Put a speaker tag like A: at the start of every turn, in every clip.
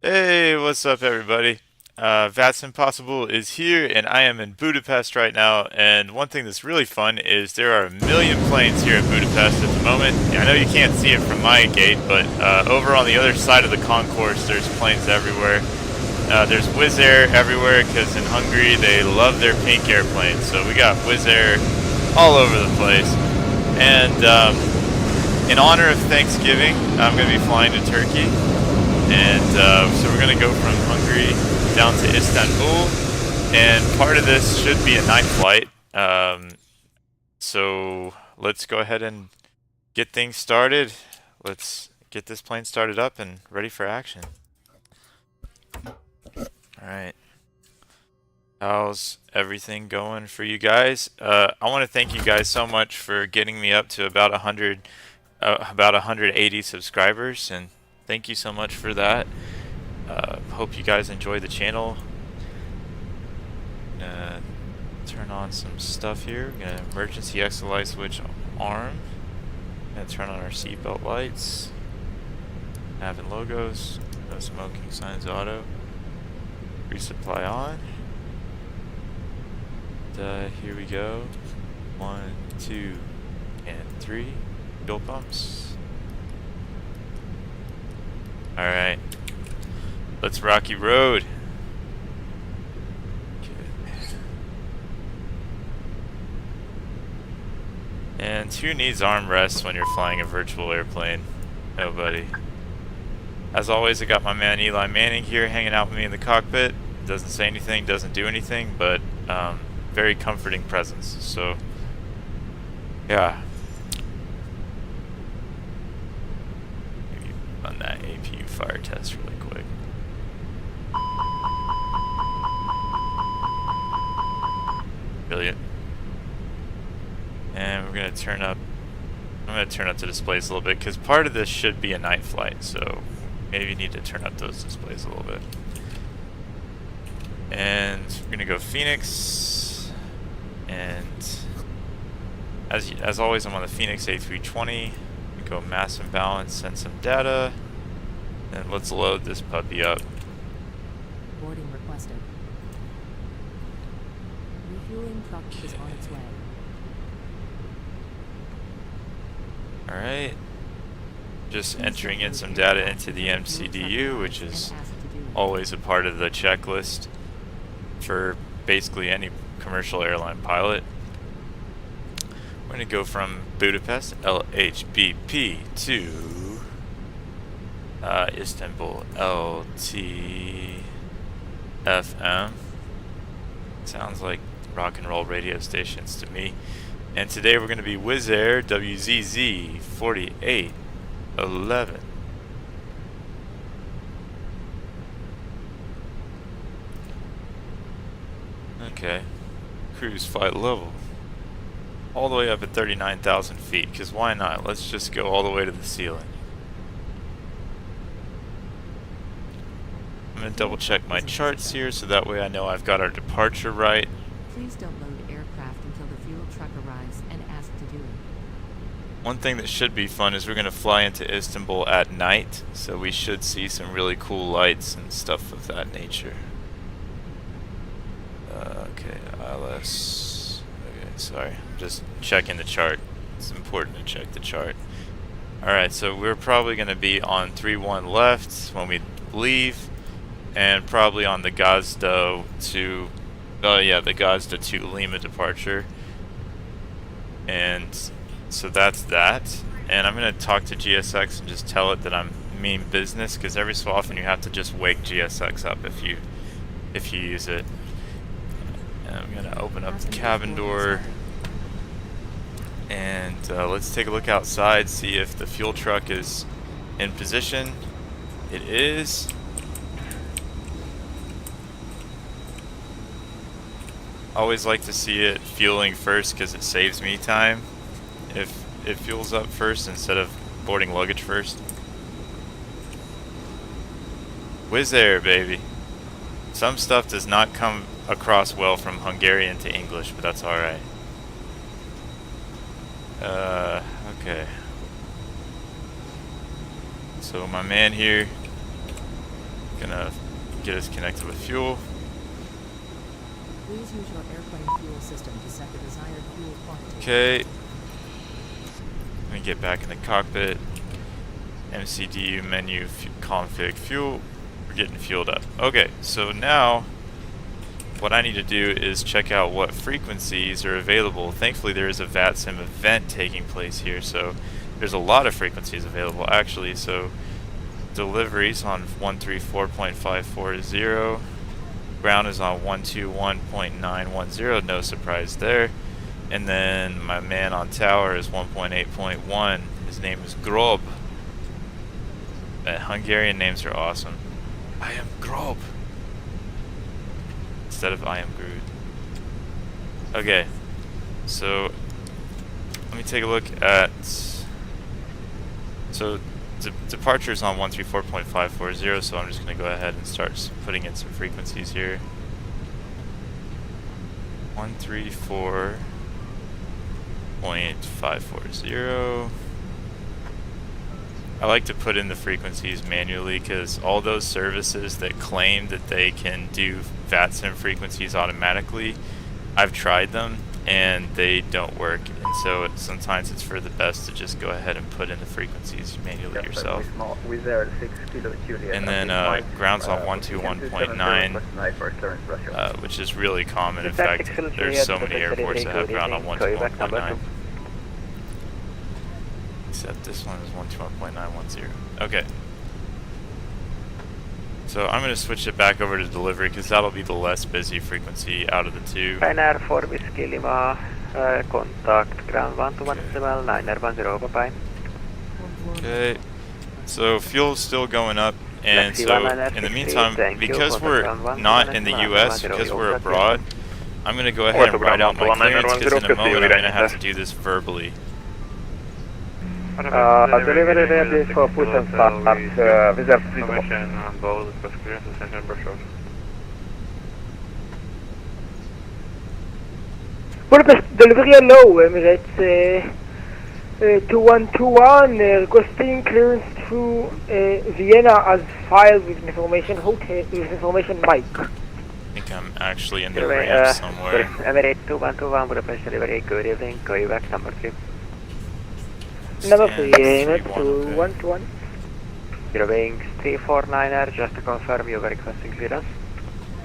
A: Hey, what's up, everybody? Vats Impossible is here, and I am in Budapest right now. And one thing that's really fun is there are a million planes here in Budapest at the moment. I know you can't see it from my gate, but over on the other side of the concourse, there's planes everywhere. There's Wizz Air everywhere because in Hungary they love their pink airplanes. So we got Wizz Air all over the place. And in honor of Thanksgiving, I'm going to be flying to Turkey. And so we're going to go from Hungary down to Istanbul. And part of this should be a night flight. So let's go ahead and get things started. Let's get this plane started up and ready for action. Alright. How's everything going for you guys? I want to thank you guys so much for getting me up to about 180 subscribers, and thank you so much for that. Hope you guys enjoy the channel. Gonna turn on some stuff here. Gonna emergency exit light switch arm. Gonna turn on our seatbelt lights. Having logos. No smoking signs auto. Resupply on. Here we go. 1, 2, and 3. Fuel pumps. Alright. Let's rocky road. And who needs armrests when you're flying a virtual airplane? Nobody. As always, I got my man Eli Manning here hanging out with me in the cockpit. Doesn't say anything, doesn't do anything, but very comforting presence. So, yeah. Maybe run that APU fire test really quick. Brilliant. And we're gonna turn up. I'm gonna turn up the displays a little bit because part of this should be a night flight, so maybe you need to turn up those displays a little bit. And we're gonna go Phoenix, and as always, I'm on the Phoenix A320. We go mass imbalance, send some data, and let's load this puppy up.
B: Boarding requested. Refueling truck is on its way.
A: Alright. Just entering in some data into the MCDU, which is always a part of the checklist for basically any commercial airline pilot. We're going to go from Budapest, LHBP, to Istanbul, LTFM. Sounds like rock and roll radio stations to me. And today we're going to be Wizz Air WZZ 4811. Okay. Cruise flight level. All the way up at 39,000 feet, because why not? Let's just go all the way to the ceiling. I'm going to double check my charts here so that way I know I've got our departure right.
B: Please don't load aircraft until the fuel truck arrives and ask to do it.
A: One thing that should be fun is we're going to fly into Istanbul at night, so we should see some really cool lights and stuff of that nature. Okay, ILS. Okay, sorry. I'm just checking the chart. It's important to check the chart. Alright, so we're probably going to be on 3-1 left when we leave, and probably on the Gazda to... Oh yeah, the Gazda to Lima departure. And so that's that. And I'm going to talk to GSX and just tell it that I'm mean business, because every so often you have to just wake GSX up if you use it. And I'm going to open up the cabin door. And let's take a look outside, see if the fuel truck is in position. It is. Always like to see it fueling first because it saves me time if it fuels up first instead of boarding luggage first. Wizz Air, baby. Some stuff does not come across well from Hungarian to English, but that's alright. Okay. So my man here gonna get us connected with fuel.
B: Please use your airplane fuel system to set the desired fuel quantity.
A: Okay. Let me get back in the cockpit. MCDU menu config fuel. We're getting fueled up. Okay, so now what I need to do is check out what frequencies are available. Thankfully there is a VATSIM event taking place here, so there's a lot of frequencies available actually. So deliveries on 134.540, ground is on 121.910, no surprise there. And then my man on tower is 1.8.1. His name is Grob. Hungarian names are awesome. I am Grob instead of I am Groot. Okay, so let me take a look at. So departure is on 134.540, so I'm just going to go ahead and start putting in some frequencies here. 134.540. I like to put in the frequencies manually because all those services that claim that they can do VATSIM frequencies automatically, I've tried them and they don't work, and so sometimes it's for the best to just go ahead and put in the frequencies manually yourself. And then ground's on 121.9, which is really common. In fact, there's so many airports that have ground on 121.9. Except this one is 121.910. Okay. So I'm going to switch it back over to delivery because that'll be the less busy frequency out of the two.
C: Ryanair 4 Whiskey Lima, contact ground 1217, Niner 10, bye-bye.
A: Okay. So fuel's still going up, and so in the meantime, because we're not in the US, because we're abroad, I'm going to go ahead and write out my clearance because in a moment I'm going to have to do this verbally.
C: Delivery ready for push and start, reserve
D: Information on board with clearance ascension Brussels.
C: Budapest, delivery hello, Emirates 2121, requesting clearance to Vienna as filed with information hotel, with information mic.
A: I think I'm actually in the ramp somewhere.
C: Emirates 2121, Budapest delivery, good evening, call you back, number 3. Number 3, Emirates 2121. Eurowings 349er, just to confirm you were requesting clearance.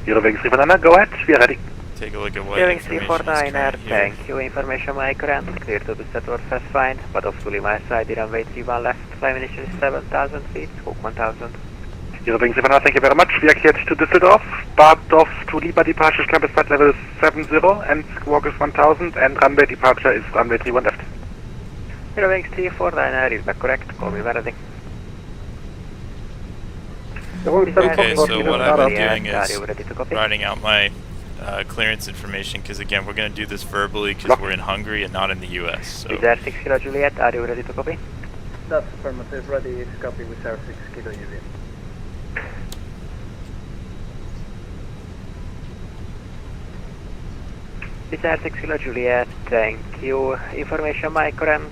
D: Eurowings 349er, go ahead, we are ready.
A: Take a look at what
C: Eurowings
A: information is
C: 349er,
A: current here.
C: thank you. Information my current, clear to be set or fast fine, but off to Lima side, runway 31 left, climb initially 7,000 feet, scope 1,000.
D: Eurowings 349er, thank you very much. We are cleared to Düsseldorf, Bahdorf to Lima departure, climb is flight level 70 and squawk is 1,000 and runway departure is runway 31 left.
C: Eurowings 349er, is that correct? Call me ready.
A: Okay, so what I've been doing
C: Are
A: is
C: you ready to copy?
A: writing out my clearance information because again we're going to do this verbally because we're in Hungary and not in the US. So
C: Wizz Air 6 Kilo Juliet, are you ready to copy?
E: That's affirmative, ready to copy with our 6 Kilo Juliet.
C: Wizz Air 6 Kilo Juliet, thank you. Information my current,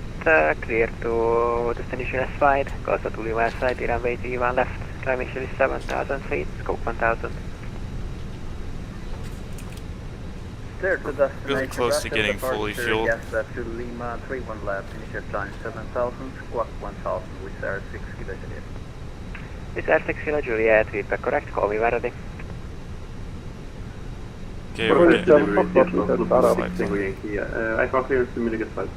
C: clear to destination S5, Costa to Lima side, runway 31 left, climb initially 7,000 feet, scope 1,000.
E: Clear to destination.
A: Really close to
E: Russia,
A: getting
E: departure,
A: fully fueled.
E: Yes, to Lima, 31 left, initial time 7,000, squawk 1,000 with our 6 Kilo Juliet.
C: Wizz Air 6 Kilo Juliet, feedback correct, call me ready.
A: okay, we're getting
F: I found clearance to Munich at 5.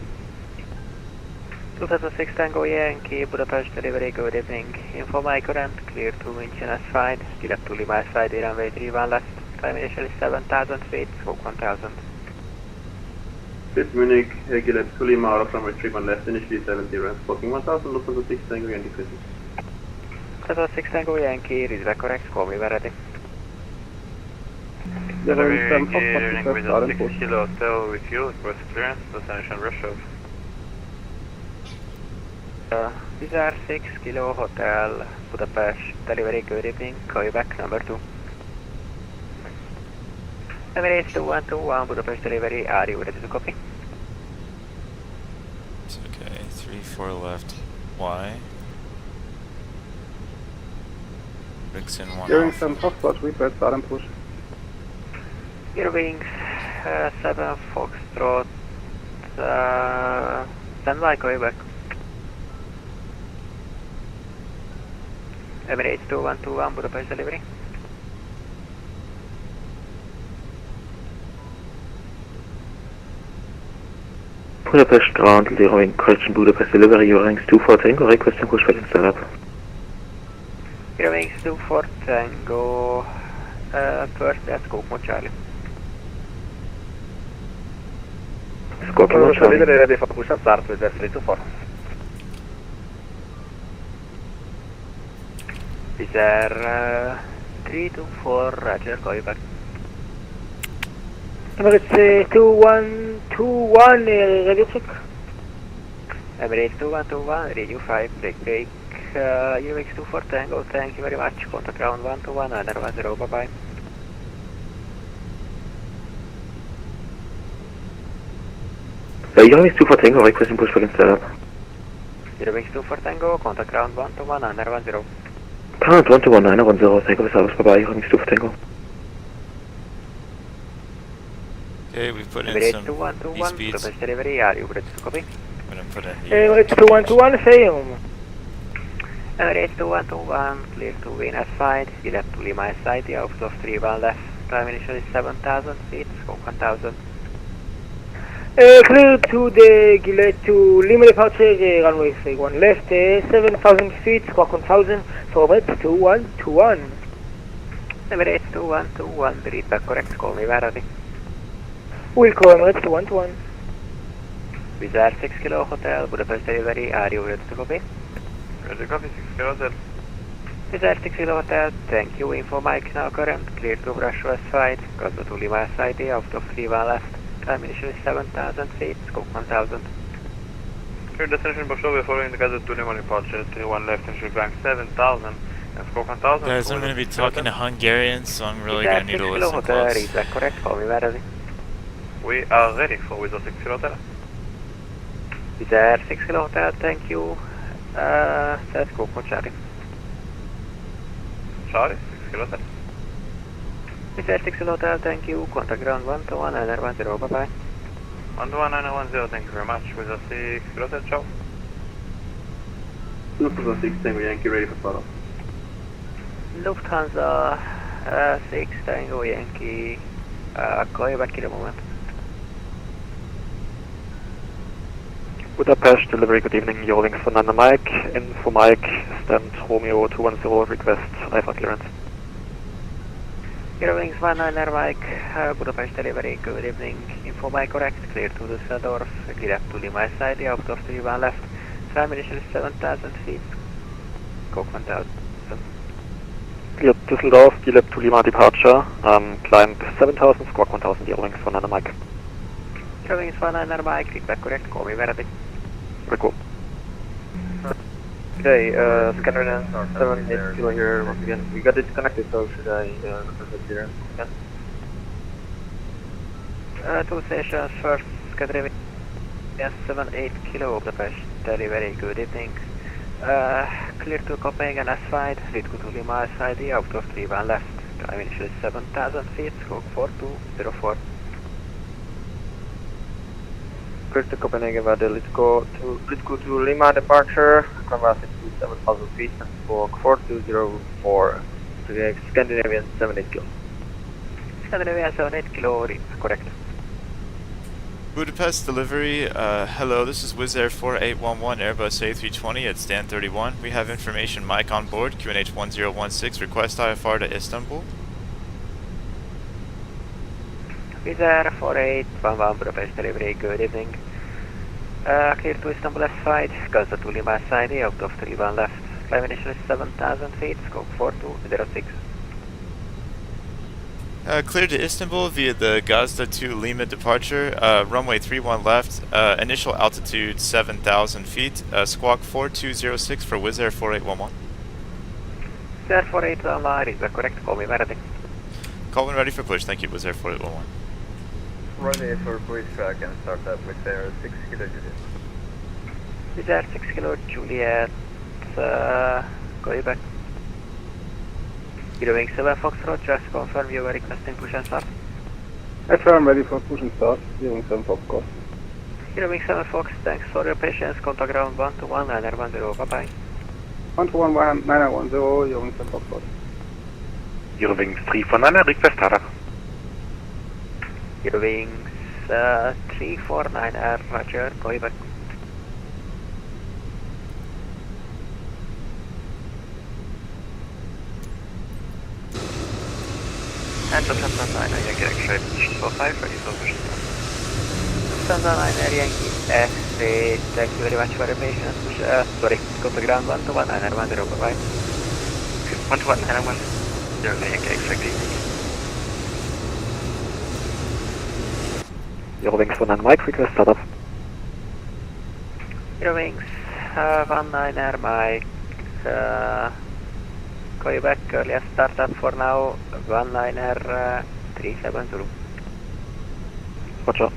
C: 2006 Tango Yankee, Budapest delivery, good evening. Info my current, clear to München S5, direct to Lima side, runway 31 left, climb initially 7,000 feet, scope 1,000.
F: This Munich, Gillette to Lima out of runway 31 left, initially 70 and squawking 1000, Lufthansa 6 Tango Yankee 20.
C: 2006 Tango Yankee, is that correct? Call me ready.
D: Delivery gearing with a 6 Kilo Hotel with you, request clearance, destination Brussels.
C: These are 6 Kilo Hotel, Budapest, delivery, good evening, call you back, number 2. Emirates 2121, Budapest delivery, are you ready to copy?
A: It's okay. 3-4 left. Y. Vixen 1
D: Hearing
A: off.
D: some Foxtrot, request start and push.
C: Eurowings 7 Foxtrot, stand by, Quebec. Emirates 2121, Budapest delivery.
G: Budapest ground, zeroing correction Budapest delivery, Eurowings 24 Tango, requesting pushback and startup.
C: Eurowings 24 Tango, first at scope mode Charlie.
G: Squawk 1 Charlie.
E: ready for push up start with 324.
C: Is there 324, Roger, call you back.
H: Emirates 2121, radio check.
C: Emirates 2121, radio 5, break. Eurowings 24 Tango, thank you very much. Contact ground 121, under 10, bye bye.
G: Eurowings 24 Tango, requesting pushback and startup.
C: Eurowings 24 Tango, contact ground 121, under 10.
G: Current 121 thank you for service, bye bye, Eurowings 24 Tango.
A: Okay, we put in
C: Emirates
A: some
C: 2121,
A: speeds.
C: Budapest delivery, are you ready to copy?
A: I'm gonna put in the
H: Emirates 2121, Fayum.
C: Emirates 2121, clear to Venus side, you left to Lima side, the out of 31 left, time initial is 7,000 feet, scope 1,000.
H: Clear to the Gilead to Lima departure, runway 31 left, 7,000 feet, squawk 1,000, so Emirates 2121.
C: Emirates 2121, read back correct, call me Varadi.
H: We'll call Emirates 2121.
C: Wizz Air 6 Kilo Hotel, Budapest delivery, are you ready to copy?
F: Ready copy, 6 Kilo Hotel.
C: Wizz Air 6 Kilo Hotel, thank you, info Mike now current, clear to brush west side, Gaza to Lima side, out of 31 left, time initial is 7,000 feet, scope 1,000.
F: Clear destination Bosho, we're following the Gaza to Lima departure, 31 left, initial climb 7,000, and scope 1,000.
A: Guys, I'm gonna be talking to Hungarian, so I'm really
C: Wizz Air
A: gonna need
C: 6
A: to
C: Kilo
A: listen
C: Hotel,
A: close.
C: read back correct, call me Varadi.
F: We are ready for Wizz Air 6 Kilo Hotel.
C: Wizz Air 6 Kilo Hotel, thank you, set scope mode Charlie.
F: Charlie, 6 Kilo Hotel.
C: Wizz Air 6 Kilo Hotel, thank you, contact ground 121, under 10, bye bye.
F: 121 thank you very much. Wizz Air 6 Kilo Hotel, ciao.
G: Lufthansa 6 Tango, Yankee ready for startup.
C: Lufthansa 6 Tango Yankee, call you back in a moment.
I: Budapest delivery, good evening, Eurowings for Nana Mike, info Mike, stand Romeo 210, request IFA clearance.
C: Eurowings 19 Mike, Budapest delivery, good evening, info Mike correct, clear to Düsseldorf, clear up to Lima side, out of 31 left, time initial is 7,000 feet, scope 1,000.
I: Clear Düsseldorf, Gilep to Lima departure, climb 7,000, squawk 1,000, Eurowings for Nana Mike.
C: Eurowings 19 Mike, feedback correct, call me Verdi.
I: Record.
E: Okay, scanner 78 Kilo here once again. We got disconnected, so should I request a clearance again?
C: 2 stations, first scattering, yes, 78 Kilo Budapest delivery, good evening. Clear to Copenhagen S5, lead to Lima SID, out of 31 left, time initial is 7,000 feet, scope 4204.
E: Clear to Copenhagen via the Litco to Lima departure, converse to 7,000 feet, and squawk 4204 to the Scandinavian 78 Kilo.
C: Scandinavian 78 Kilo, correct.
A: Budapest delivery, hello, this is Wizz Air 4811 Airbus A320 at stand 31. We have information Mike on board, QNH 1016, request IFR to Istanbul.
C: Wizz Air 4811 Budapest delivery, good evening. Clear to Istanbul side, Gaza to Lima side, out of 31 left. Climb initial is 7,000 feet, scope 4206.
A: Clear to Istanbul via the Gazda to Lima departure, runway 31 left, initial altitude 7,000 feet, squawk 4206 for Wizz Air 4811.
C: Wizz Air 4811, is that correct? Call me Verdi.
A: Call when ready for push, thank you Wizz Air 4811.
E: Ready for push track and start up with their 6 Kilo Juliet.
C: Wizz Air 6 Kilo Juliet, call you back. Wing 7 Foxtrot, just confirm you were requesting push and start.
D: Affirm, ready for push and start. Wing 7 Fox, go.
C: Wing 7 Fox, thanks for your patience. Contact ground 121 910, bye bye.
D: 121 910, Wing 7 Fox, go.
I: Eurowings 349, request startup.
C: Wings 349R, roger, go back. And Lufthansa 9 Yankee X-ray position 45, ready for push start. Lufthansa 9 Yankee X-ray, thank you very much for your patience. Sorry, contact ground 121 910, bye bye. 121 910, Yankee X-ray, clean.
I: Eurowings 19 Mike, request startup.
C: Wings 19R Mike, call you back, earliest startup for now, 19R 37 Zulu.
I: Roger.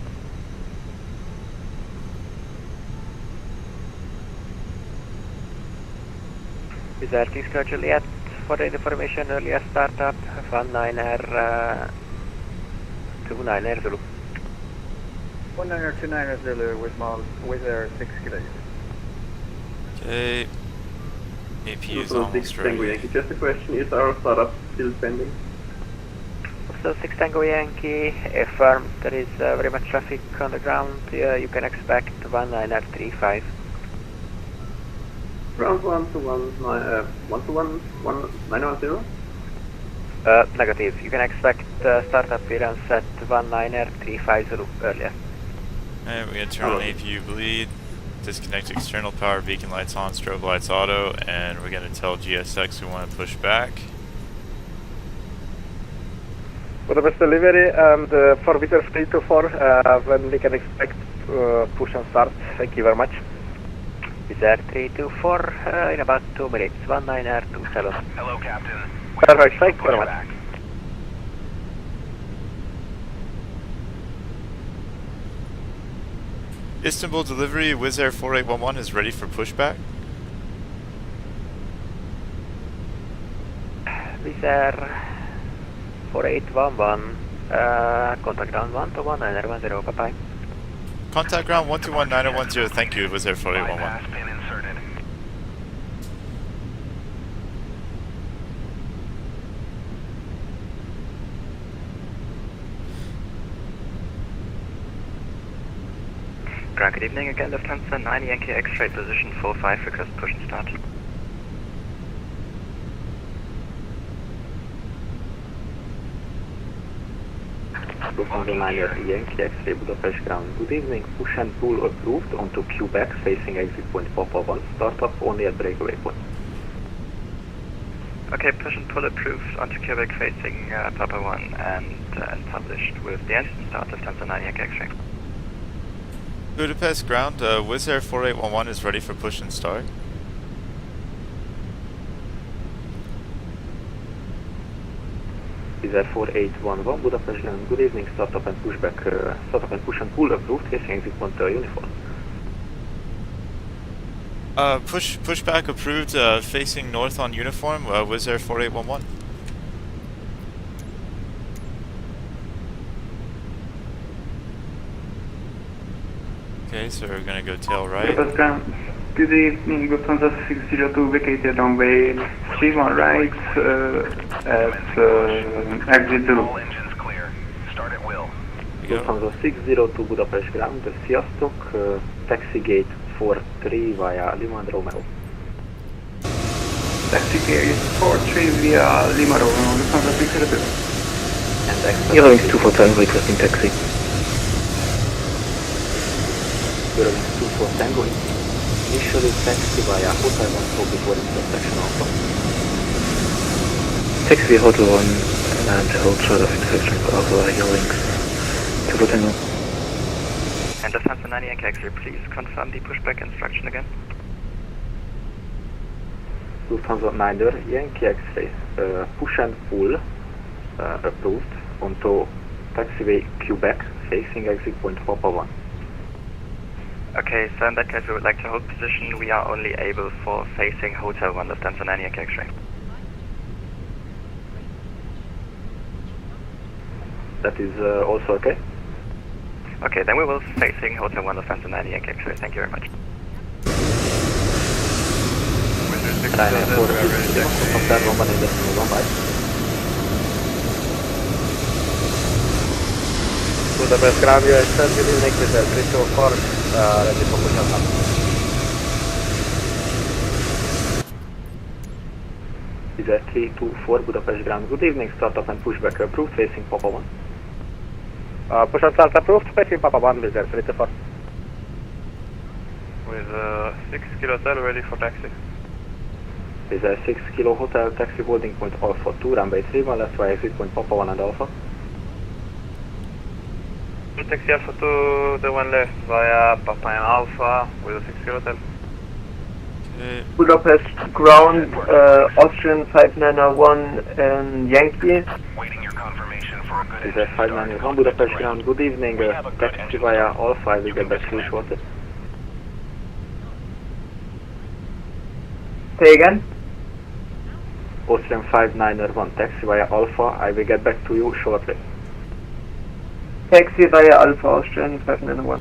C: Is there anything scheduled yet for the information, earliest startup, 19R 29R Zulu.
E: 1929 Zulu with their 6 kilos.
A: Okay. AP is
F: Lufthansa 6
A: almost
F: Tango
A: ready.
F: Yankee, just a question, is our startup still pending?
C: So 6 Tango Yankee, affirm there is very much traffic on the ground, you can expect 19R35.
F: Ground 121
C: Negative, you can expect startup clearance at 19R35 Zulu earliest.
A: Alright, we're gonna turn on APU bleed, disconnect external power, beacon lights on, strobe lights auto, and we're gonna tell GSX we want to push back.
D: Budapest delivery and for Vitor 324, when we can expect push and start. Thank you very much.
C: Wizard 324 in about 2 minutes, 19R27.
J: Hello, Captain.
D: Perfect, thank you very much.
J: Back.
A: Istanbul delivery, Wizz Air 4811 is ready for pushback.
C: Wizard 4811, contact ground 121 910, bye bye.
A: Contact ground 121 9010, thank you, Wizz Air 4811.
J: Bypass pin inserted.
C: Good evening again, Lufthansa 9 Yankee X-ray position 45, request push and start.
G: Lufthansa 9 Yankee X-ray Budapest ground. Good evening, push and pull approved onto Quebec facing exit point Papa 1, startup only at breakaway point.
C: Okay, push and pull approved onto Quebec facing Papa 1 and established with the engine start, Lufthansa 9 Yankee X-ray.
A: Budapest ground, Wizz Air 4811 is ready for push and start.
G: Wizz Air 4811 Budapest ground. Good evening, startup and pushback, startup and push and pull approved facing exit point uniform.
A: Pushback approved, facing north on uniform, Wizz Air 4811. Okay, so we're gonna go tail right.
D: Good evening, Lufthansa 602 vacated runway 31 right at exit Zulu.
J: All engines clear. Start at will.
G: Lufthansa 602 Budapest ground. Sziasztok, taxi gate 43 via Lima Romeo.
D: Taxi gate 43 via Lima Romeo, Lufthansa 602.
G: And exit.
I: Eurowings 247 requesting taxi.
G: Eurowings 24 Tango. Initially taxi via Hotel 1 before intersection also.
I: Taxi Hotel 1 and hold short of intersection also Eurowings 24 Tango.
C: And Lufthansa 9 Yankee X-ray, please confirm the pushback instruction again.
G: Lufthansa 9 Yankee X-ray, push and pull approved onto taxiway Quebec facing exit point Papa 1.
C: Okay, so in that case we would like to hold position. We are only able for facing Hotel 1, Lufthansa 9 Yankee X-ray.
I: That is also okay.
E: Okay, then we will facing Hotel 1 of Phantom 9 Yankee X-ray. Thank you very much.
I: Ryanair 4 contact 118.1, bye.
E: Budapest ground, US 10, good evening, with the Crystal Force, ready for push up.
I: 324 Budapest ground, good evening, start up and pushback approved, facing Papa 1.
E: Push up start approved, facing Papa 1 with the 324. With 6 Kilo Hotel ready for taxi.
I: With a 6 Kilo Hotel, taxi holding point Alpha 2, runway 31, left by exit point Papa 1 and Alpha.
E: Taxi Alpha 2, the one left via Papa and Alpha with a 6 Kilo Hotel.
K: Budapest ground, Austrian 591 and Yankee.
J: Waiting your confirmation for a good
I: With a 591 Budapest ground, good evening, taxi via Alpha, we get back to you shortly.
K: Say again?
I: Austrian 591, taxi via Alpha, I will get back to you shortly.
K: Taxi via Alpha Austrian 591.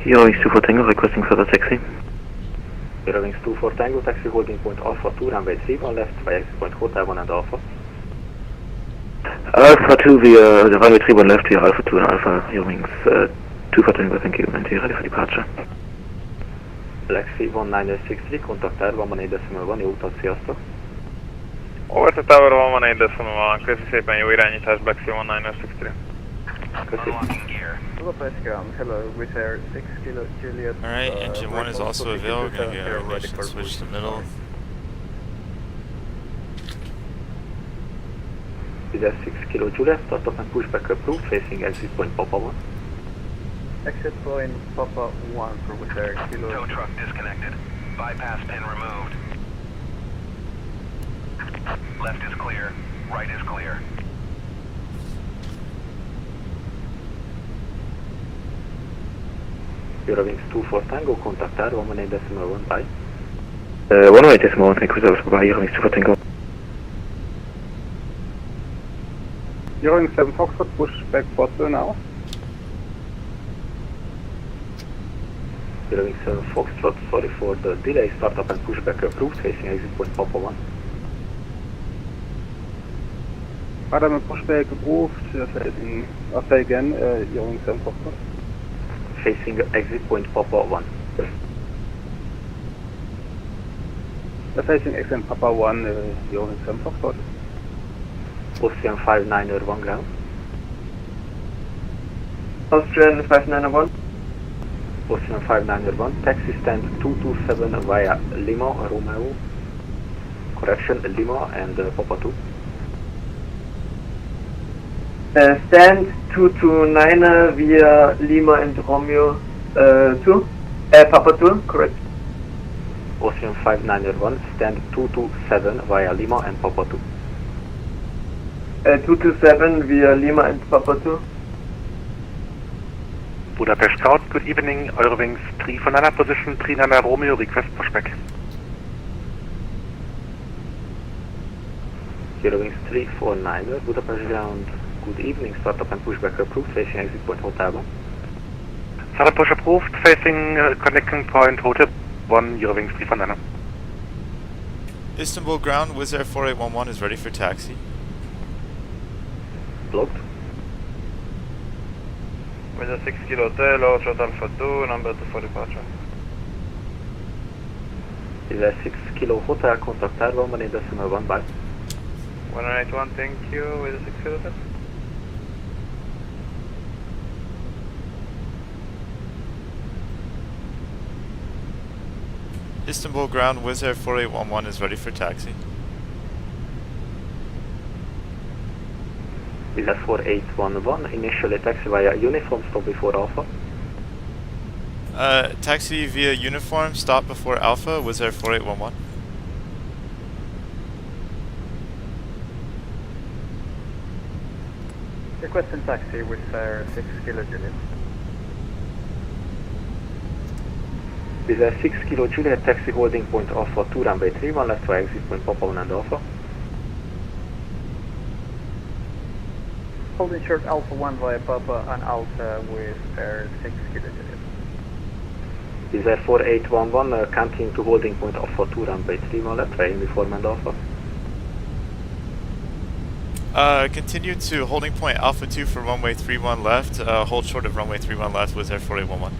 I: Eurowings 24 Tango, requesting further taxi. Eurowings 24 Tango, taxi holding point Alpha 2, runway 31, left by exit point Hotel 1 and Alpha.
L: Alpha 2 via runway 31 left via Alpha 2 and Alpha, Eurowings 24 Tango, thank you, and you're ready for departure.
I: Lexi 1963, contact Air 118.1, jó utat, sziasztok!
E: Over to Tower 118.1, köszi szépen, jó irányítás, Black Sea 1963.
I: Köszi.
E: Budapest ground, hello, with Air 6 Kilo Juliet.
A: Alright, engine 1 is also available. We're going to get our ignition switch to middle.
I: With a 6 Kilo Juliet, start up and pushback approved, facing exit point Papa 1.
E: Exit point Papa 1 for with Air Kilo.
J: Tow truck disconnected. Bypass pin removed. Left is clear. Right is clear.
I: Eurowings 24 Tango, contact Air 118.1, bye.
L: 118.1, thank you, service by Eurowings 24 Tango.
D: Eurowings 7 Foxtrot, push back for 2 now.
I: Eurowings 7 Foxtrot, sorry for the delay, start up and pushback approved, facing exit point Papa 1.
D: Radar and pushback approved, facing, I'll say again, Eurowings 7 Foxtrot.
I: Facing exit point Papa 1.
D: Facing exit Papa 1, Eurowings 7 Foxtrot.
I: Austrian 591 ground.
K: Austrian 591.
I: Austrian 591, taxi stand 227 via Lima, Romeo. Correction, Lima and Papa 2.
K: Stand 229 via Lima and Romeo 2. Papa 2, correct.
I: Austrian 591, stand 227 via Lima and Papa 2.
K: 227 via Lima and Papa 2.
D: Budapest Scout, good evening, Eurowings 349 position, 39 Romeo, request pushback.
I: Eurowings 349, Budapest ground, good evening, start up and pushback approved, facing exit point Hotel 1.
D: Start push approved, facing connecting point Hotel 1, Eurowings 349.
A: Istanbul ground, Wizz Air 4811 is ready for taxi.
I: Blocked.
E: With a 6 Kilo Hotel, Outshot Alpha 2, number 2 for departure.
I: Is a 6 Kilo Hotel, contact Air 118.1, bye.
E: 181, thank you, with a 6 Kilo Hotel.
A: Istanbul ground, Wizz Air 4811 is ready for taxi.
I: Is a 4811, initially taxi via uniform, stop before Alpha.
A: Taxi via uniform, stop before Alpha, Wizz Air 4811.
E: Requesting taxi with Air 6 Kilo Juliet.
I: With a 6 Kilo Juliet, taxi holding point Alpha 2, runway 31, left by exit point Papa 1 and Alpha.
E: Holding short Alpha 1 via Papa and Alpha with air 6 Kilo Juliet.
I: Desire 4811, continue to holding point Alpha 2, runway 31 left, trying before and Alpha.
A: Continue to holding point Alpha 2 for runway 31 left, hold short of runway 31 left, was there 4811.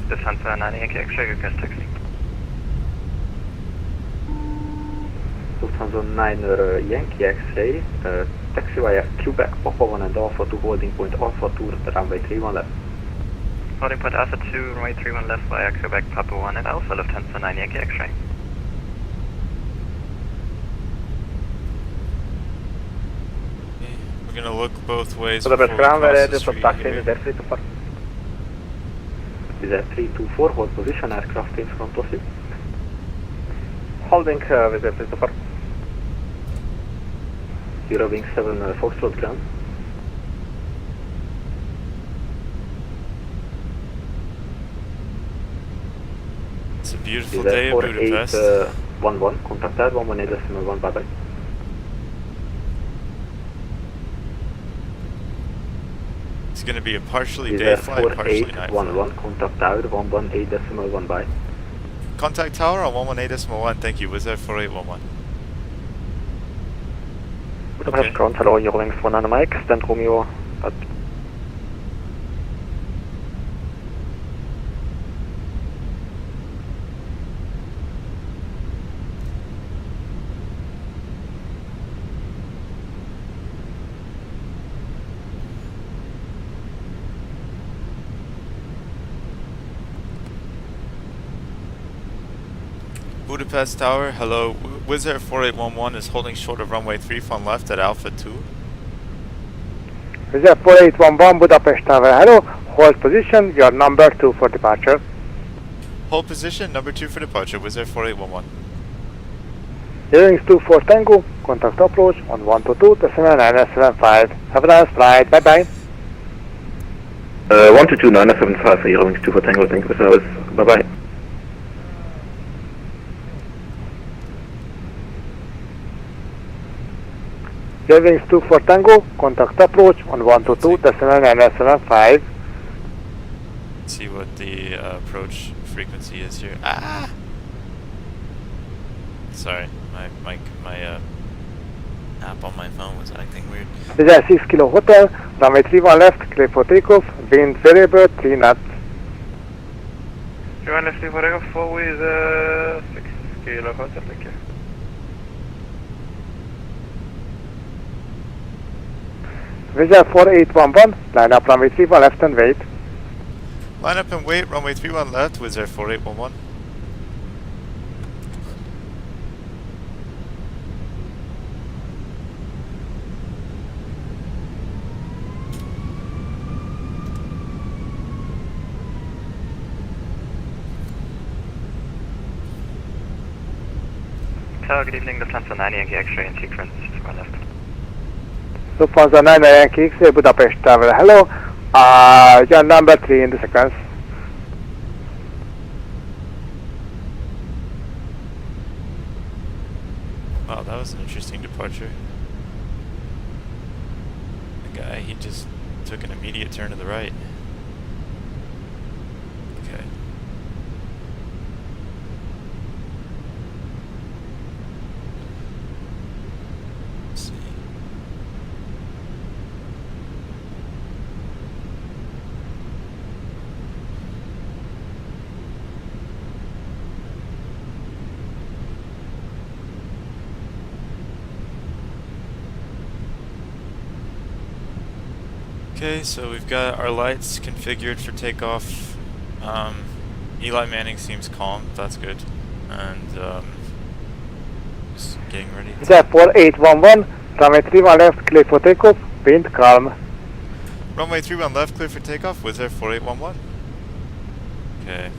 E: Lufthansa 9 Yankee X-ray, request taxi.
I: Lufthansa 9 Yankee X-ray, taxi via Quebec, Papa 1 and Alpha 2, holding point Alpha 2, runway 31 left.
E: Holding point Alpha 2, runway 31 left via Quebec, Papa 1 and Alpha, Lufthansa 9 Yankee X-ray.
A: We're gonna look both ways
E: Budapest
A: before we
E: runway
A: cross the
E: ready for
A: street
E: taxi,
A: here.
E: desire 324.
I: Desire 324, hold position, aircraft in front of you.
E: Holding desire 324.
I: Eurowing 7 Foxtrot ground.
A: It's a beautiful
I: Desire
A: day in Budapest.
I: 4811, contact air 118.1, bye bye.
A: It's gonna be a partially day
I: Desire
A: flight, partially night flight.
I: 4811, contact tower 118.1, bye.
A: Contact tower on 118.1, thank you. Was that 4811?
E: Budapest
A: Okay.
E: ground, hello, Eurowings 1 on Mike, stand Romeo at
A: Budapest Tower, hello. Wizz Air 4811 is holding short of runway 31 left at Alpha 2.
H: Wizz Air 4811, Budapest Tower, hello. Hold position, your number 2 for departure.
A: Hold position, number 2 for departure, Wizz Air 4811.
H: Eurowings 24 Tango, contact approach on 122, decimal 975. Have a nice flight, bye bye.
L: 122 975 for Eurowings 2 for Tango, thank you for service. Bye bye.
H: Eurowings 24 Tango, contact approach on 122, decimal 975.
A: Let's see what the approach frequency is here. Ah! Sorry, my app on my phone was acting weird.
H: Wizz Air 6 Kilo Hotel, runway 31 left, clear for takeoff, wind variable 3 knots.
E: 31 left for takeoff, 4 with 6 Kilo Hotel, thank you.
H: Wizz Air 4811, line up runway 31 left and wait.
A: Line up and wait, runway 31 left, Wizz Air 4811.
E: Tower, good evening, Lufthansa 9 Yankee X-ray in sequence, to my left.
H: Lufthansa 9 Yankee X-ray, Budapest Tower, hello. Your number 3 in the sequence.
A: Wow, that was an interesting departure. The guy, he just took an immediate turn to the right. Okay. Let's see. Okay, so we've got our lights configured for takeoff. Eli Manning seems calm, that's good. And just getting ready.
H: Wizz Air 4811, runway 31 left, clear for takeoff, wind calm.
A: Runway 31 left, clear for takeoff, Wizz Air 4811. Okay.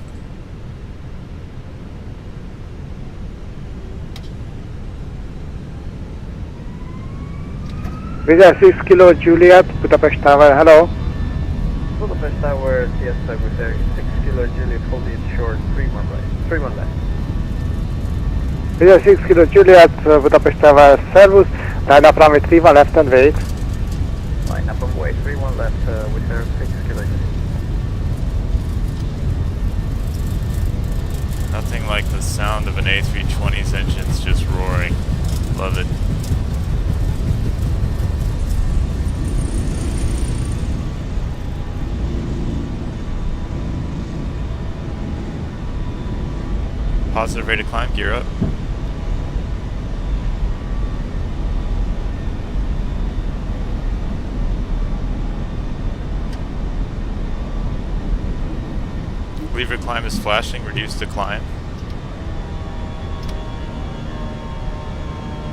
H: Wizz Air 6 Kilo Juliet, Budapest Tower, hello.
E: Budapest Tower, CS5 with 6 Kilo Juliet, hold it short, 31 right, 31 left.
D: Via 6 Kilo Juliet, Budapest Tower, Servus, line up runway 31 left and wait.
E: Line up runway 31 left with their 6 kilo.
A: Nothing like the sound of an A320's engines just roaring. Love it. Positive rate of climb, gear up. Lever climb is flashing, reduce the climb.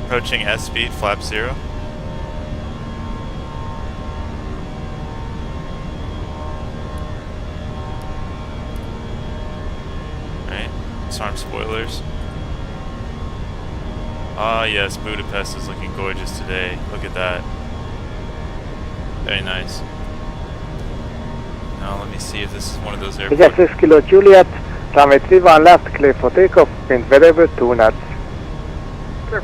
A: Approaching S speed, flap 0. Right, disarm spoilers. Ah yes, Budapest is looking gorgeous today. Look at that. Very nice. Now let me see if this is one of those airports.
D: Via 6 Kilo Juliet, runway 31 left, clear for takeoff, wind variable 2 knots.
E: Clear.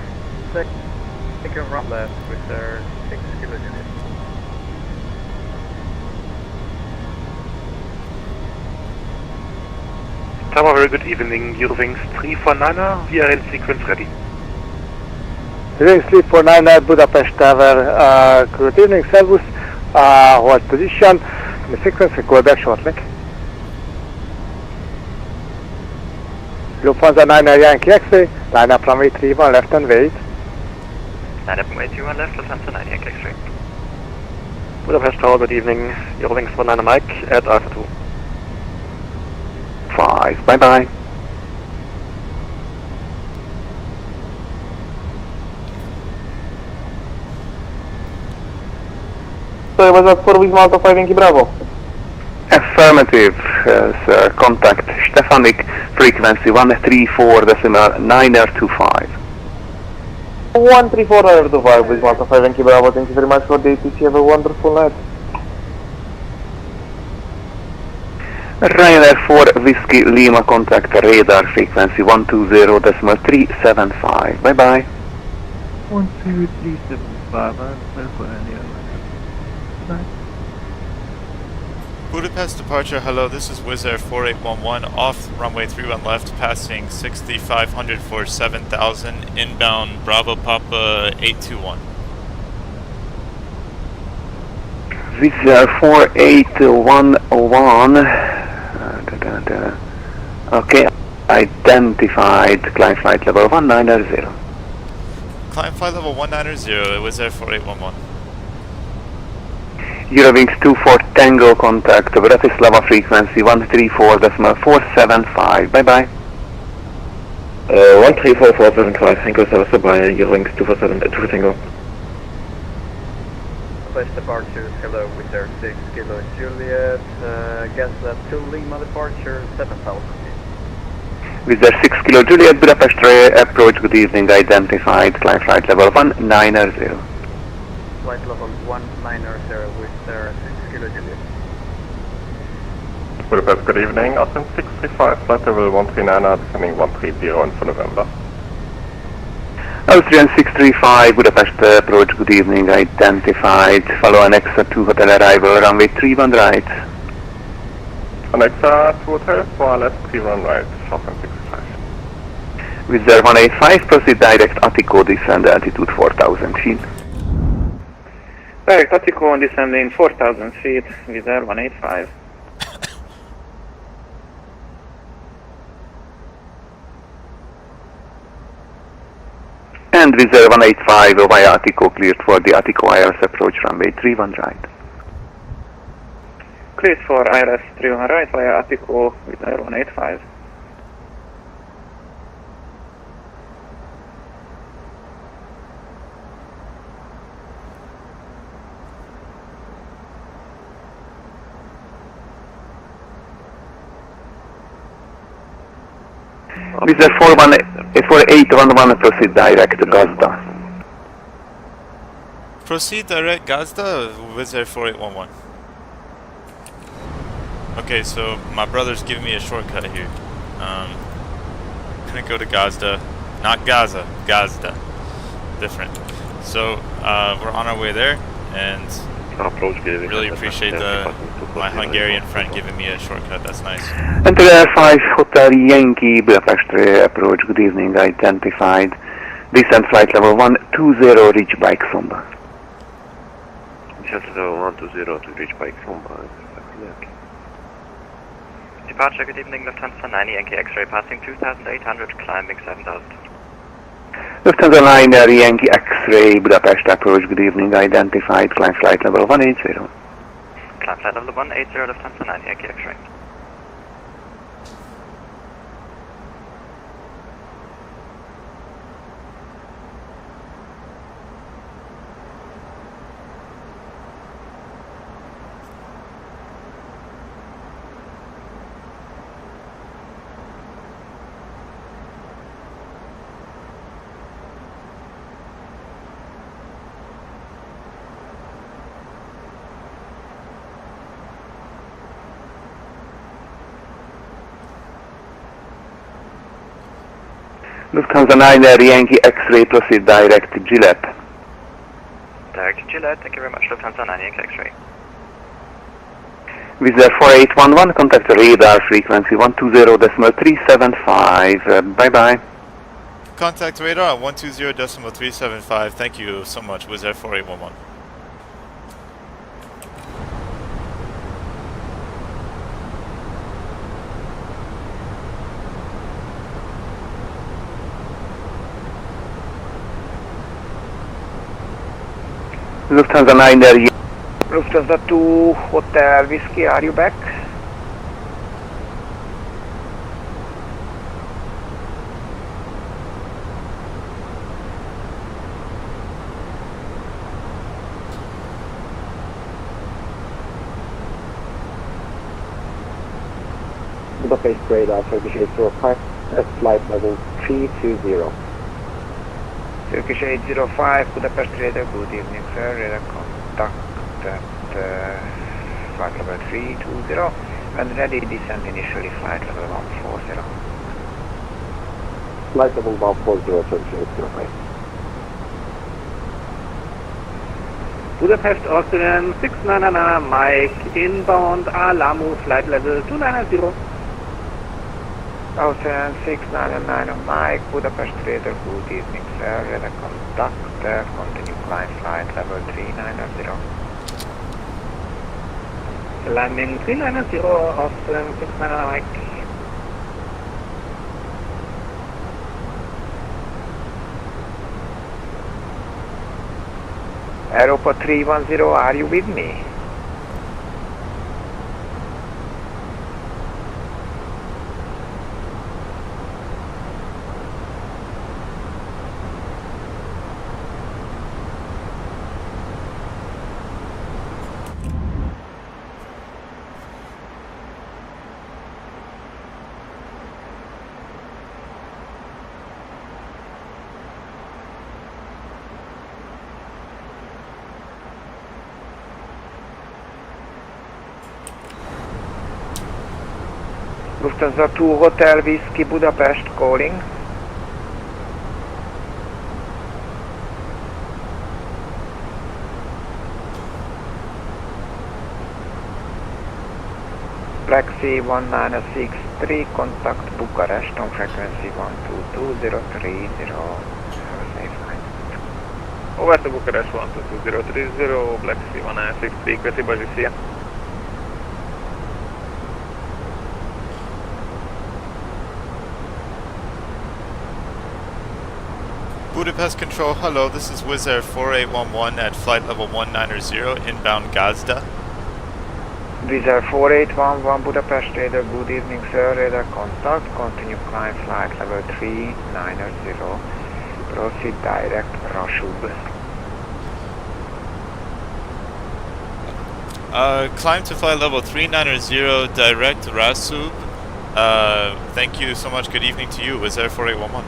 E: Take a run left with their 6 kilo Juliet.
D: Tower, very good evening, Eurowings 349er, we are in sequence ready. Eurowings 349er, Budapest Tower, good evening, Servus, hold position, the sequence will go back shortly. Lufthansa 9er Yankee X-ray, line up runway 31 left and wait.
E: Line up runway 31 left, Lufthansa 9 Yankee X-ray.
G: Budapest Tower, good evening. Eurowings 19 Mike at Alpha 2.
L: 5, bye bye.
K: So was that for Malta 5 Yankee Bravo?
L: Affirmative, sir. Contact Stefanik, frequency 134.925.
K: 134.925 with Malta 5 Yankee Bravo. Thank you very much for the ATC. Have a wonderful night.
L: Ryanair 4 Whiskey Lima, contact radar, frequency 120.375. Bye bye.
K: 12375, I'm sorry for any other.
A: Budapest departure, hello, this is Wizz Air 4811, off runway 31 left, passing 6500 for 7000, inbound Bravo Papa 821.
L: Wizz Air 4811. Okay, identified, climb flight level 190.
A: Climb flight level 190, Wizz Air 4811.
L: Eurowings 24 Tango, contact Bratislava, frequency 134.475. Bye bye.
I: 134.475, Tango service by Eurowings 247 Tango.
E: Budapest departure, hello with their 6 kilo Juliet. Gas left 2 Lima departure, 7000 feet.
L: With their 6 Kilo Juliet, Budapest approach, good evening, identified, climb flight level 190.
E: Flight level 190 with their 6 kilo Juliet.
M: Budapest, good evening. Austin 635, flight level 139, descending 130 on for November.
L: Austrian 635, Budapest approach, good evening, identified, follow Annexa 2 hotel arrival, runway 31 right.
M: Annexa 2 hotel, 4 left, 3 run right, Shotgun 65.
L: With their 185, proceed direct Attico, descend altitude 4000 feet.
G: Direct Attico, descending 4000 feet, with Air 185.
L: And with Air 185 via Attico, cleared for the Attico IRS approach, runway 31 right.
G: Cleared for IRS 31 right via Attico with Air 185.
L: With the 4811, proceed direct Gazda.
A: Proceed direct Gazda, Wizz Air 4811. Okay, so my brother's giving me a shortcut here. Gonna go to Gazda, Not Gaza, Gazda. Different. So we're on our way there, and really appreciate my Hungarian friend giving me a shortcut. That's nice.
L: Enter Air 5 Hotel Yankee Budapest approach. Good evening. Identified. Descent flight level 120. Reach bike Somba.
E: Descent level 120 to reach bike Somba. Departure, good evening, Lufthansa 9 Yankee X-ray passing 2,800, climbing 7,000.
L: Lufthansa 9 Yankee X-ray Budapest approach. Good evening. Identified. Climb flight level 180.
E: Climb flight level 180, Lufthansa 9 Yankee X-ray.
L: Lufthansa 9 Yankee X-ray proceed direct to Gillette.
E: Direct to Gillette, thank you very much, Lufthansa 9 Yankee X-ray.
L: Wizz Air 4811, contact radar frequency 120.375. Bye bye.
A: Contact radar at 120.375. Thank you so much, Wizz Air 4811.
L: Lufthansa 9
H: Lufthansa 2 Hotel Whiskey, are you back?
G: Budapest radar, Turkish 805 at flight level 320.
H: Turkish 805, Budapest radar, good evening sir, radar contact at flight level 320 and ready descent initially flight level 140.
G: Flight level 140, Turkish 805.
D: Budapest Austrian 699 Mike, inbound Alamu, flight level 290.
H: Austrian 699 Mike, Budapest radar, good evening sir, radar contact, continue climb flight level 390.
D: Landing 390, Austrian 699 Mike.
H: Europa 310, are you with me? Lufthansa 2 Hotel Whiskey Budapest calling. Black Sea 1963, contact Bucharest on frequency 122.030. Have a safe flight.
M: Over to Bucharest 122.030, Black Sea 1963, köszi Bazsi, szia!
A: Budapest Control, hello, this is Wizz Air 4811 at flight level 190, inbound Gazda.
H: Wizz Air 4811 Budapest radar, good evening sir, radar contact, continue climb flight level 390, proceed direct Rasub.
A: Climb to flight level 390, direct Rasub. Thank you so much, good evening to you, Wizz Air 4811.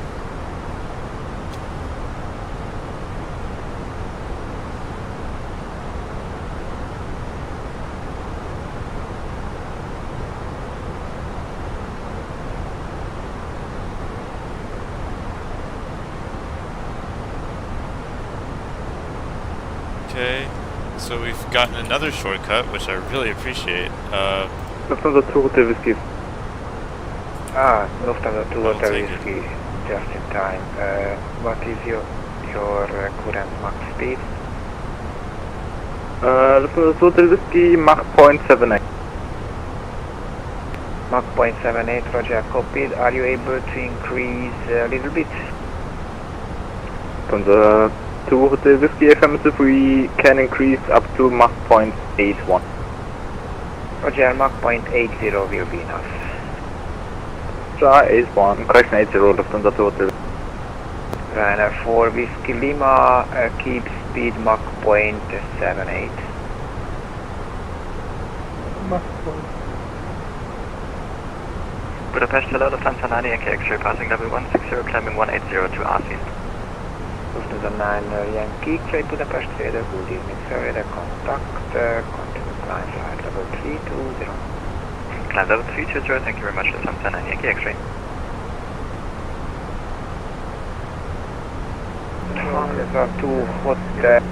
A: Okay, so we've gotten another shortcut, which I really appreciate.
E: Lufthansa 2 Hotel Whiskey.
C: Lufthansa 2
A: I'll
C: Hotel
A: take it.
C: Whiskey, just in time. What is your current max speed?
E: Lufthansa 2 Hotel Whiskey, Mach 0.78.
C: Mach 0.78, roger, copied. Are you able to increase a little bit?
E: Lufthansa 2 Hotel Whiskey, affirmative, we can increase up to Mach 0.81.
C: Roger, Mach 0.80 will be enough.
E: Jar 81, correction 80, Lufthansa 2 Hotel.
C: Ryanair 4 Whiskey Lima, keep speed Mach 0.78.
I: Budapest, hello, Lufthansa 9 Yankee X-ray, passing level 160, climbing 180 to RC.
C: Lufthansa 9 Yankee X-ray, Budapest Radar, good evening sir, radar contact, continue climb flight level 320.
I: Climb level 320, thank you very much, Lufthansa 9 Yankee X-ray.
C: Lufthansa 2 Hotel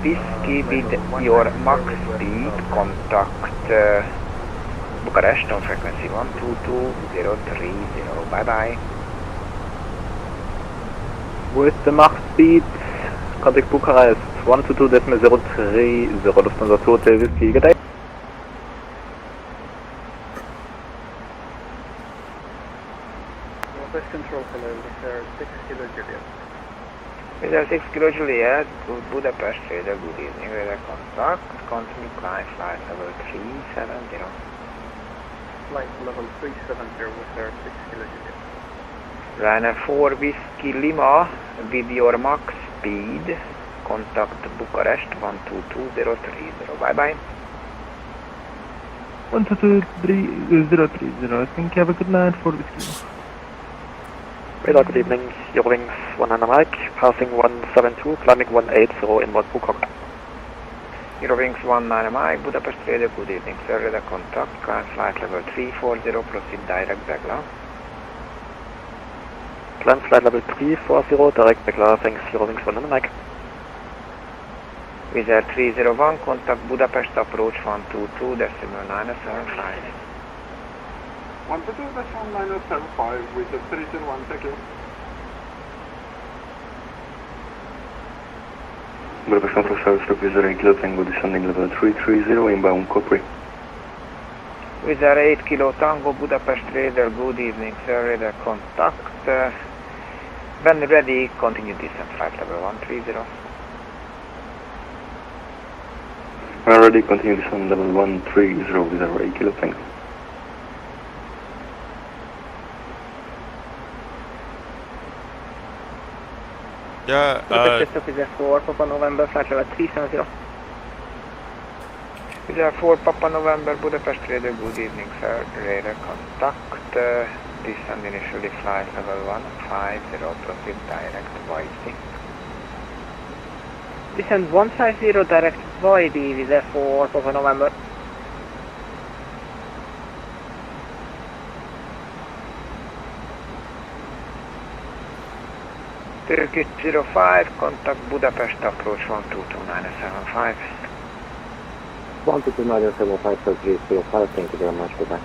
C: Whiskey with your max speed, contact Bucharest on frequency 122030, bye bye.
E: With the Mach speed, contact Bucharest 122.030, Lufthansa 2 Hotel Whiskey, good day.
F: Northwest Control, hello, Mr. 6 Kilo Juliet.
C: Mr. 6 Kilo Juliet, to Budapest Radar, good evening, radar contact, continue climb flight level 370.
F: Flight level 370 with Sir 6 Kilo Juliet.
C: Ryanair 4 Whiskey Lima with your max speed, contact Bucharest 122030, bye bye.
E: 122.030, thank you, have a good night for Whiskey.
I: Radar, good evening, Eurowings 19 Mike, passing 172, climbing 180 inbound Bukok.
C: Eurowings 19 Mike, Budapest Radar, good evening sir, radar contact, climb flight level 340, proceed direct Begla.
I: Climb flight level 340, direct Begla, thanks, Eurowings 19 Mike.
C: Wizz Air 301, contact Budapest approach 122.975.
F: 122.975 with the 301, thank you.
L: Budapest Control Service, Wizz Air 8 Kilo Tango, descending level 330, inbound Capri.
C: Wizz Air 8 Kilo Tango, Budapest Radar, good evening sir, radar contact. When ready, continue descent flight level 130.
L: Already continue descent level 130, Wizz Air 8 Kilo Tango.
A: Yeah,
C: Wizz Air 4 Papa November, flight level 370. Wizz Air 4 Papa November, Budapest Radar, good evening sir, radar contact. Descend initially flight level 150, proceed direct Void. Descend 150 direct Void, Wizz Air 4 Papa November. Turkish 05, contact Budapest approach 122975.
G: 122.975, so 305, thank you very much, goodbye.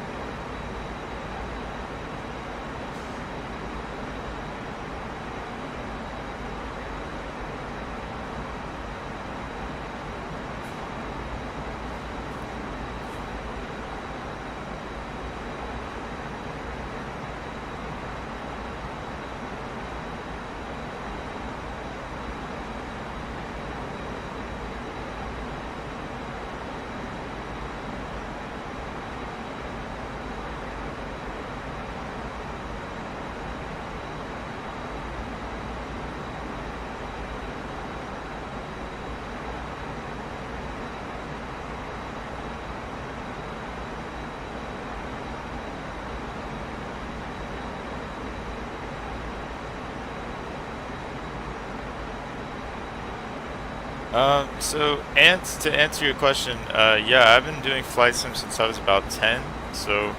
A: So, Ant, to answer your question, yeah, I've been doing flight sim since I was about 10, so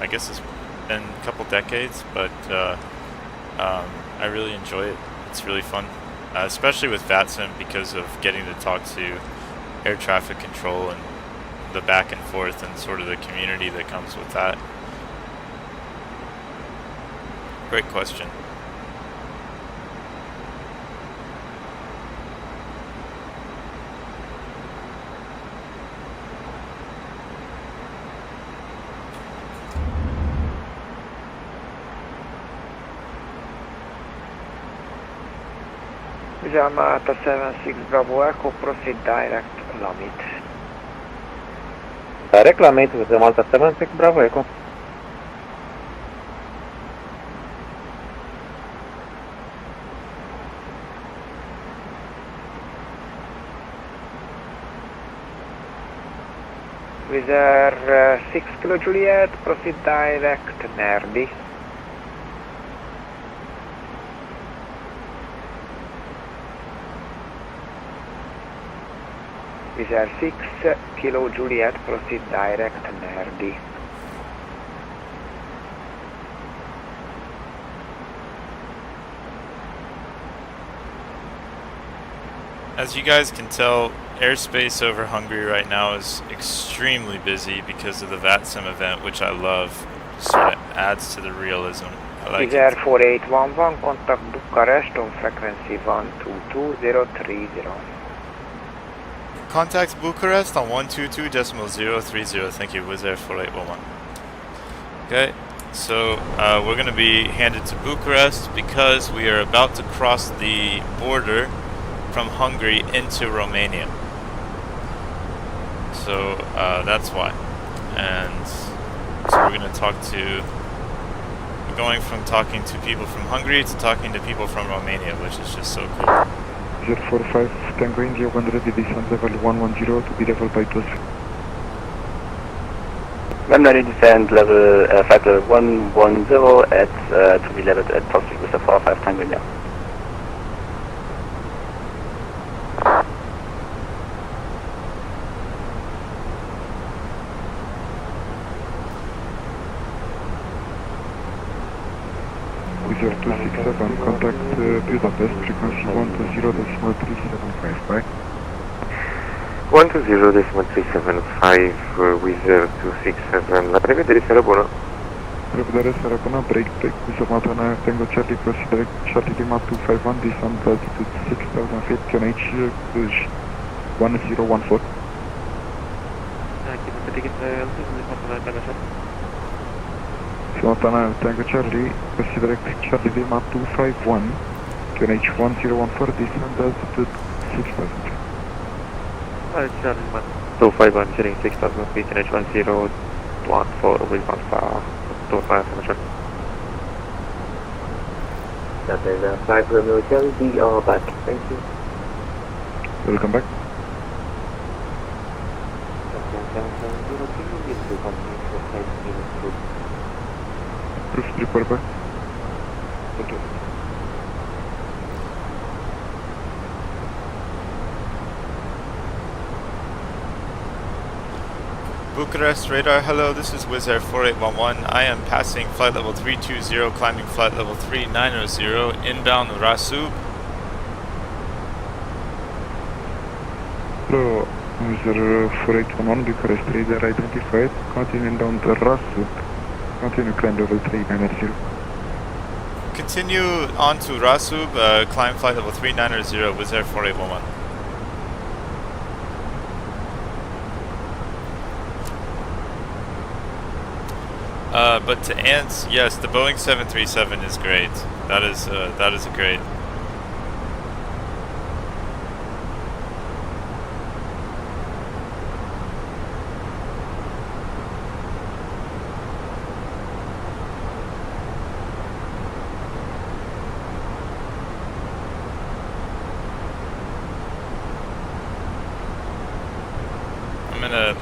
A: I guess it's been a couple decades, but I really enjoy it. It's really fun. especially with VATSIM because of getting to talk to air traffic control and the back and forth and sort of the community that comes with that. Great question.
H: Yamaha 76 Bravo Echo, proceed direct Lamit.
G: Direct Lamit with the Malta 76 Bravo Echo.
H: With our 6 Kilo Juliet, proceed direct Nerdi. With our 6 Kilo Juliet, proceed direct Nerdi.
A: As you guys can tell, airspace over Hungary right now is extremely busy because of the VATSIM event, which I love. Sort of adds to the realism. I like
H: With Air
A: it.
H: 4811, contact Bucharest on frequency 122030.
A: Contact Bucharest on 122.030. Thank you, Wizz Air 4811. Okay, so we're going to be handed to Bucharest because we are about to cross the border from Hungary into Romania. So that's why. And so we're going to talk to... We're going from talking to people from Hungary to talking to people from Romania, which is just so cool.
N: 045 Tango India 1 ready, descent level 110 to be level by 23.
L: I'm ready to descend level, flight level 110 at, to be leveled at possibly with a 45 Tango India.
N: With your 267, contact Budapest, frequency 120.375, bye.
O: 120.375 with 267, la prevedere sarà buona.
N: Prevedere sarà buona, break, with the Matana Tango Charlie, proceed direct Charlie Lima 251, descent altitude 6000 feet, QNH 1014. Matana Tango Charlie, proceed direct Charlie Lima 251, QNH 1014, descent altitude 6000 feet.
E: 251 shooting 6000 feet in H1014 with 125.
I: That is 5 Romeo Charlie, we are back. Thank you.
N: Welcome back. Proceed report back.
I: Thank you.
A: Bucharest radar, hello, this is Wizz Air 4811. I am passing flight level 320, climbing flight level 3900, inbound Rasub.
N: Hello, Mr. 4811, Bucharest radar identified, continue down to Rasuk, continue climb level 3900.
A: Continue on to Rasub, climb flight level 3900, Wizz Air 4811. But to answer, yes, the Boeing 737 is great. That is a great.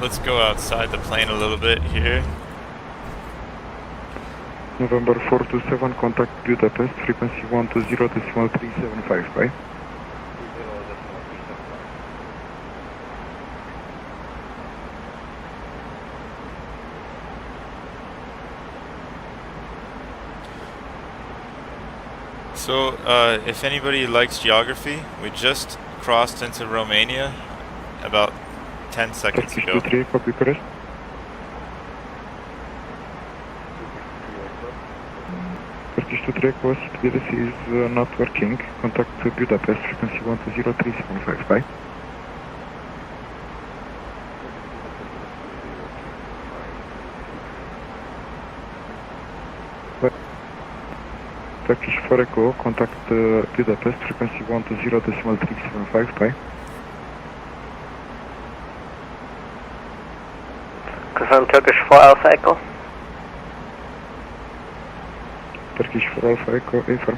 A: Let's go outside the plane a little bit here.
N: November 427, contact Budapest, frequency 120.375, bye.
A: So, if anybody likes geography, we just crossed into Romania about 10 seconds ago.
N: 3 for Bucharest. Turkish 2-3 request, PDC is not working. Contact Budapest, frequency 1203755. Bye. Turkish 4 Echo, contact Budapest, frequency 120.375, bye.
C: Confirm Turkish 4 Alpha Echo.
N: Turkish 4 Alpha Echo, affirm.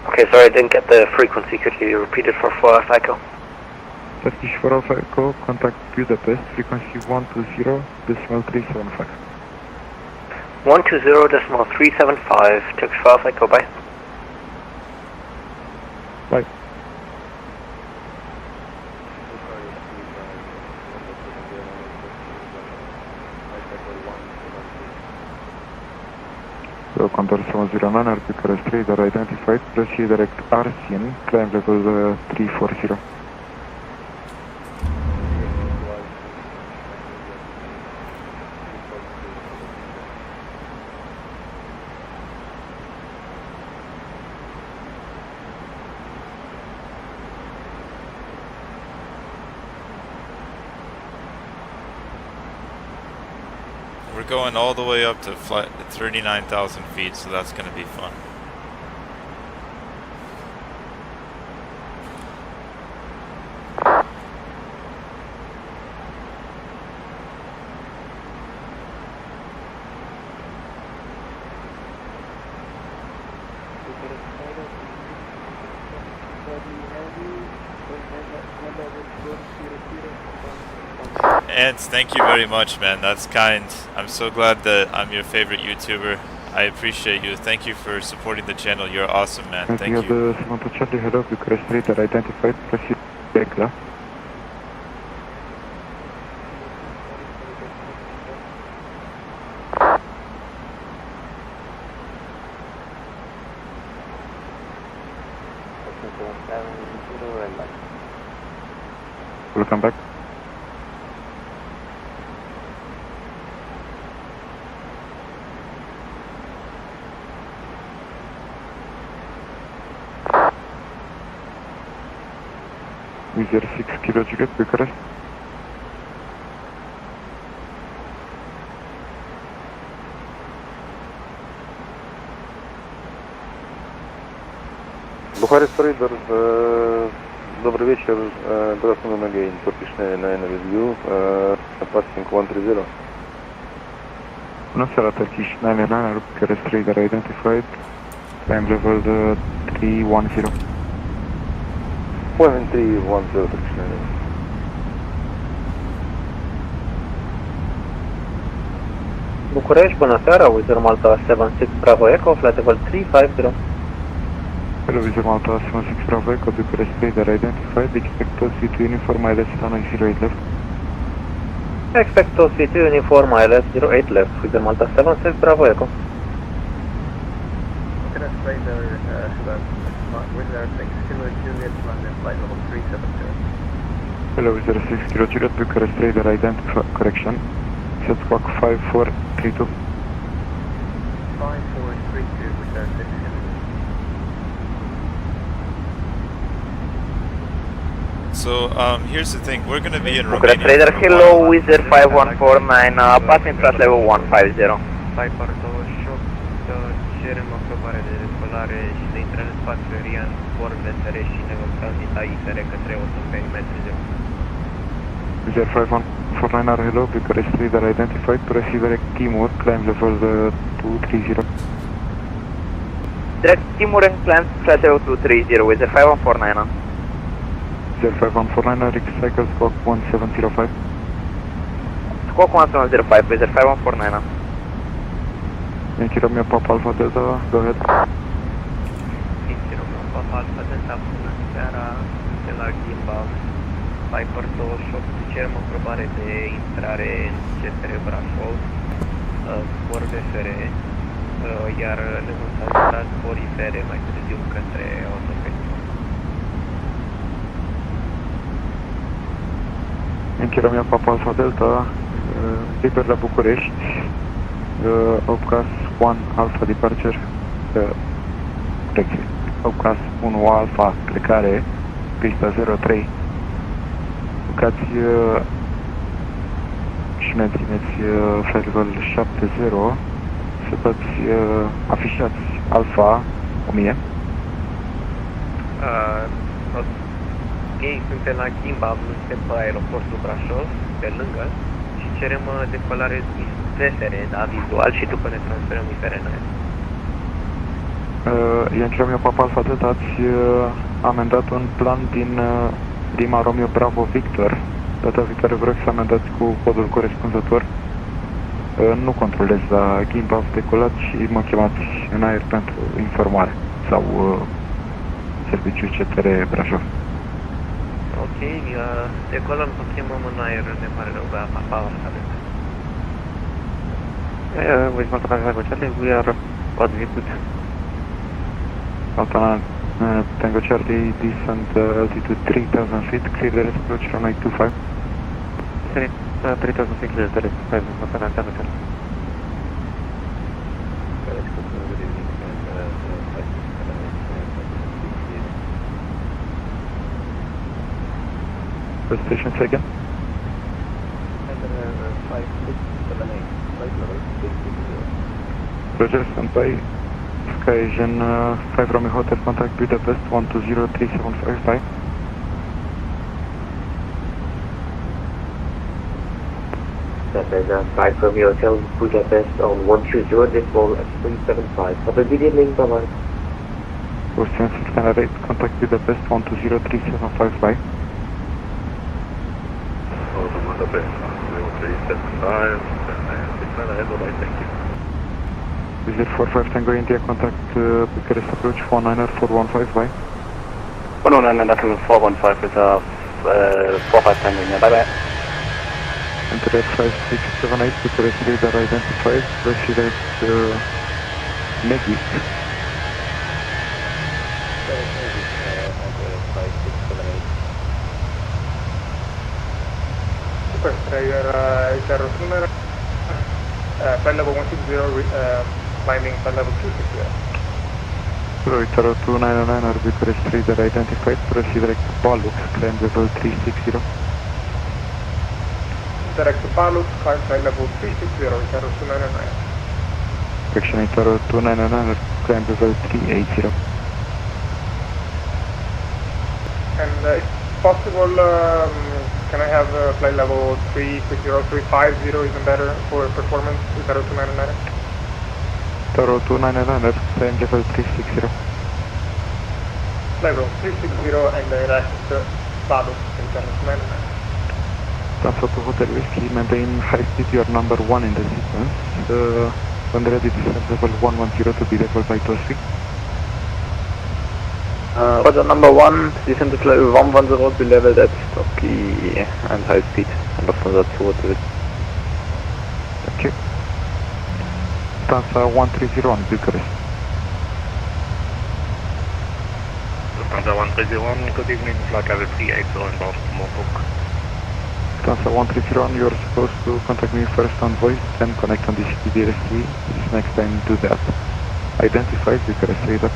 C: Okay, sorry, I didn't get the frequency. Could you repeat it for 4 Alpha Echo?
N: Turkish 4 Alpha Echo, contact Budapest, frequency 120.375.
C: 120.375, Turkish 4 Alpha Echo, bye.
N: Bye. So, contour 709, Bucharest radar identified, proceed direct Arsian, climb level 340.
A: We're going all the way up to 39,000 feet, so that's going to be fun. And thank you very much, man. That's kind. I'm so glad that I'm your favorite YouTuber. I appreciate you. Thank you for supporting the channel. You're awesome, man. Thank you.
N: Samantha Charlie, hello, Bucharest radar identified, proceed direct. Welcome back. Wizard 6 Kilo Juliet, Bucharest.
P: Bucharest Radar, dobry wieczór, good afternoon again, Turkish 9 with you, passing 130.
N: Bună seara, Turkish 999, Bucharest Radar identified, climb level 310.
P: 1310, Turkish 9.
C: București, bună seara, Wizard Malta 76 Bravo Echo, flight level 350.
N: Hello, Wizard Malta 76 Bravo Echo, Bucharest Radar identified, expect OC to uniform ILS runway 08 left.
C: Expect OC to uniform ILS 08 left, Wizard Malta 76 Bravo Echo.
E: Bucharest Radar, Wizard 6 Kilo Juliet, London flight level 370.
N: Hello, Wizard 6 Kilo Juliet, Bucharest Radar identified, correction. Set squawk 5432.
E: 5432, Wizard 6 Kilo.
A: So, here's the thing. We're going to be in
C: Bucharest
A: Romania.
C: Radar, hello, Wizard 5149, passing flight level 150.
E: Viper 28, cerem aprobare de decolare și de intrare în spațiu aerian, zbor VSR și negociat ITR către 100 perimetri 0.
N: Wizard 5149, hello, Bucharest Radar identified, proceed direct Timur, climb level 230.
C: Direct Timur and climb flight level 230, Wizard 5149.
N: Wizard 5149, recycle squawk 1705.
C: Squawk 1705, Wizard 5149.
N: Yankee Romeo Papa Alpha Delta, go ahead.
E: Yankee Romeo Papa Alpha Delta, bună seara, de la Gimbal, Viper 28, cerem aprobare de intrare în CSR Brașov, zbor VFR,
C: iar ne vom salta sporifere mai târziu către autopeni.
N: Yankee Romeo Papa Alpha Delta, Clipper la București, Opcas 1 Alpha Departure, Opcas 1 Alpha plecare, pista 03. Bucați și mențineți flight level 70, setați, afișați Alpha 1000.
C: Ok, suntem la Gimbab, nu suntem pe aeroportul Brașov, pe lângă, și cerem decolare desere, da, vizual, și după ne transferăm ifere în aer.
N: Yankee Romeo Papa Alpha Delta, ați amendat un plan din Lima Romeo Bravo Victor. Data viitoare vă rog să amendați cu codul corespunzător. Nu controlez la Gimbab, decolați și mă chemați în aer pentru informare sau serviciu CTR Brașov.
C: Ok, decolăm, o chemăm în aer, ne pare rău, da, Papa Alpha Delta.
G: With Montana Charlie, we are what we put.
N: Montana Tango Charlie, descent altitude 3000 feet, clear the rest approach runway 25.
G: 3000 feet, clear the rest 5, Montana Tango Charlie.
N: First station second. Roger, standby. Sky Asian 5 Romeo Hotel, contact Budapest 1203755.
I: That is 5 Romeo Hotel, Budapest on 120, decimal 375. Have a good evening, bye-bye.
N: Ocean 608, contact Budapest 1203755.
F: Budapest 0375, thank you.
N: Visit 45 Tango India, contact Bucharest approach 490 415, bye.
G: 119, that's 415 with 45 Tango India, bye-bye.
N: Enter at 5678, Bucharest radar identified, proceed at Negist.
M: Super, is there a sooner? Flight level 160, climbing flight level 260.
N: Rotor 299 or Bucharest radar identified, proceed direct to Palux, climb level 360.
M: Direct to Palux, climb flight level 360, is there a sooner?
N: Correction, Rotor 299 or climb level 380.
M: And if possible, can I have flight level 360, 350 even better for performance? Is that 299?
N: Toro 299, climb level 360.
M: Level 360 and direct to Palux, is that 299?
N: Transfer to Hotel Whiskey, maintain high speed, you are number 1 in the sequence. When ready, descend level 110 to be level by 2 speed.
G: Roger, number 1, descend to level 110, be leveled at Stocky and high speed, and after that to Hotel.
N: Thank you. Lufthansa 1301, Bucharest.
Q: Lufthansa 1301, good evening, flight level 380 in Baltimore, book.
N: Lufthansa 1301, you are supposed to contact me first on voice, then connect on the CPDRST. This next time do that. Identify Bucharest radar.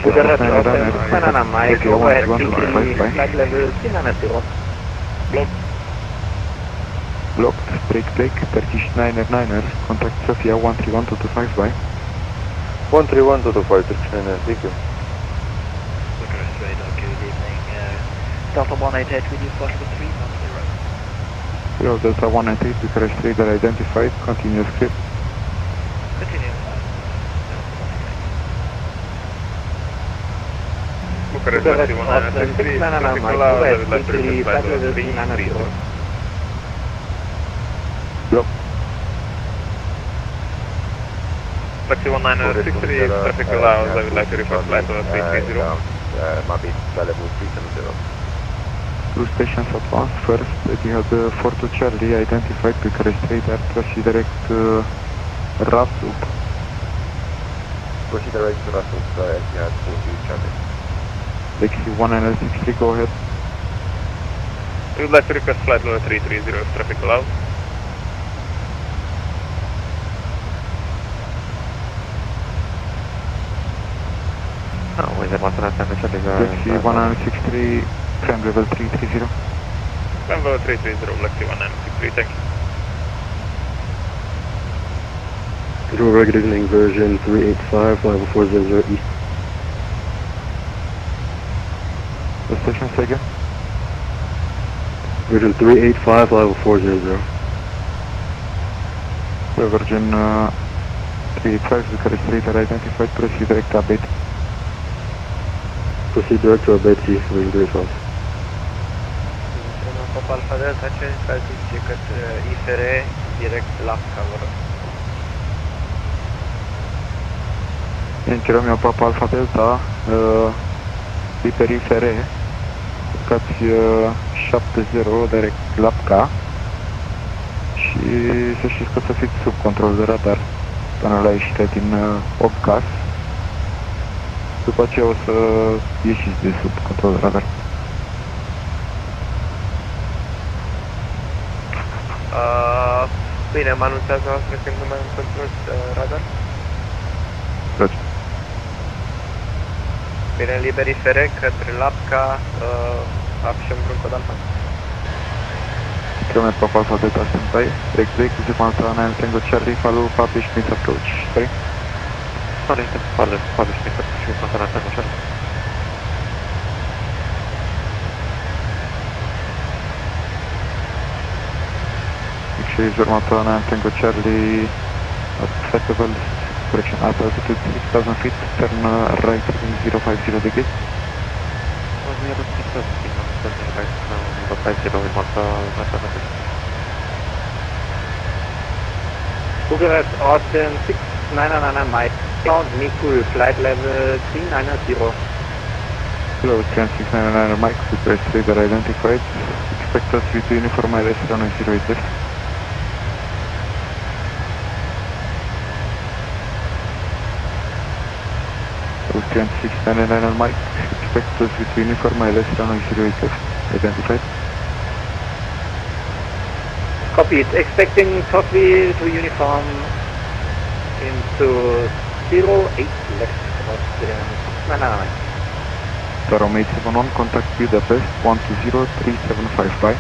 G: Bucharest, Banana Mike, overhead TTC, flight level 390.
N: Blocked, break, Turkish 9er, contact Sofia 131225, bye.
P: 13125, Turkish 9er, thank you.
Q: Bucharest radar, good evening.
C: Delta 188 with you, flight level 310.
N: Hello, Delta 198, Bucharest radar identified, continue script.
C: Continue.
M: Bucharest 163, traffic allowed, I would like to request flight level 330.
N: Block.
M: Taxi 1963, traffic allowed, I would like to request flight level 330.
P: Mabit, flight level 370.
N: Two stations at once. First, you have the 42 Charlie identified, Bucharest radar, proceed direct Russell.
P: Proceed direct to Russell, Etihad 42 traffic.
N: Taxi 1963, go ahead.
Q: We would like to request flight level 330 if traffic allows.
N: Taxi 1963, climb level 330.
Q: Climb level 330, Lexi 1963, thank you.
R: Control good evening, version 385, level 400 east.
N: The station, say again?
R: Virgin 385, level 400.
N: Virgin 385, Bucharest Radar identified, proceed direct to Abeti.
R: Proceed direct to Abeti, Virgin 385.
E: Papa Alpha Delta 5 zice către IFR, direct la cover.
N: Yankee Romeo Papa Alpha Delta, IFR, urcați 70 direct Lapca și să știți că o să fiți sub control de radar până la ieșirea din Obcas. După aceea o să ieșiți de sub control de radar.
E: Bine, mă anunțează noastră când nu mai am control de radar.
N: Roger.
E: Bine, liber IFR către Lapca, afșăm vreun cod alfa.
N: Kilometer Papa Alpha Delta standby, direct break, is upon Nine Tango Charlie, follow Papa Schmidt approach. Sorry?
O: Sorry, Papa Schmidt approach, is upon Nine Tango Charlie.
N: Actually, is următoarea Nine Tango Charlie, at flight level, correction, at altitude 6000 feet, turn right in 050 degrees.
G: Bucharest Austin 6999 Mike, Mount Nikul, flight level 390.
N: Hello, 699 Mike, Bucharest Radar identified, expect us with uniform ILS runway 08 left. Hello, 699 Mike, expect us with uniform ILS runway 08 left, identified.
G: Copy it. Expecting Sophie to uniform into 08 left.
N: Toronto 871, contact Budapest 120-375, bye.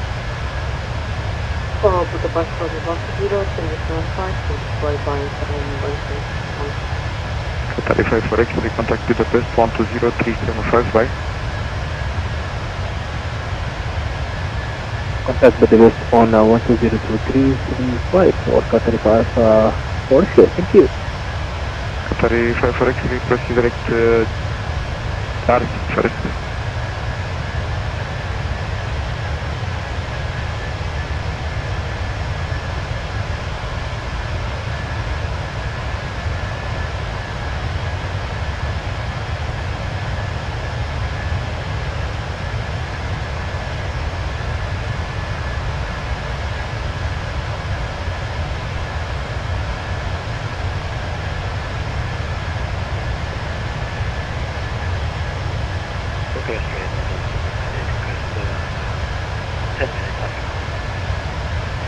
B: Budapest 120-375, deploy by 716.
N: Qatari 5 X-ray, contact Budapest 120-375, bye.
K: Contact Budapest on 1202335 or Qatari 5 for sure, thank you.
N: Qatari 5 X-ray, proceed direct Darcy first.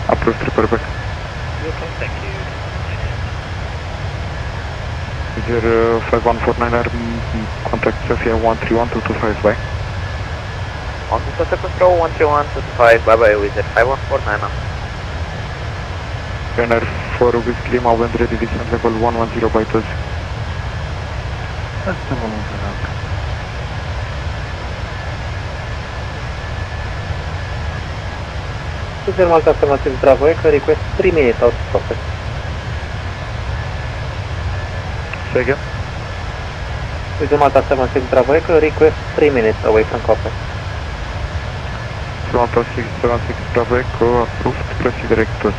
N: Approved, report back.
E: Okay, thank you.
N: Is there 5149R, contact Sofia 131225, bye.
E: On to Sofia Control 13125, bye bye with the 5149.
N: Runner 4 Whiskey, Malvern ready, descent level 110 by 12.
L: Asta vom întâlna.
G: Super Malta Affirmative Bravo Echo, request 3 minutes out of profit.
N: Say again?
G: Super Malta Affirmative Bravo Echo, request 3 minutes away from copper.
N: Malta 676 Bravo Echo, approved, proceed direct to us.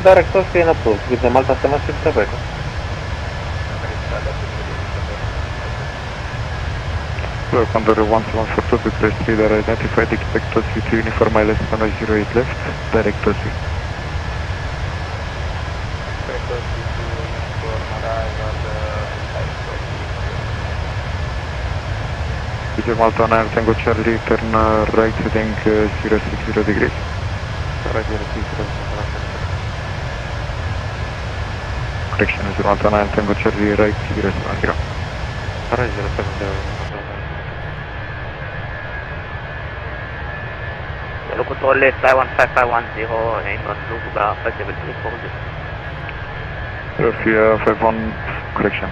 G: Direct to us and approved with the Malta Affirmative Bravo Echo.
N: Hello, Condor 1742, Bucharest Radar identified, expect us with uniform ILS 08 left, direct to us.
E: Correct,
N: Visual Malta 9 Tango Charlie, turn right heading 060 degrees.
O: Right 060.
N: Correction, Visual Malta 9 Tango Charlie, right 070.
O: Right 070.
C: Yellow control left 51510 inbound blue Buga, flexible 340.
N: Via 51, correction.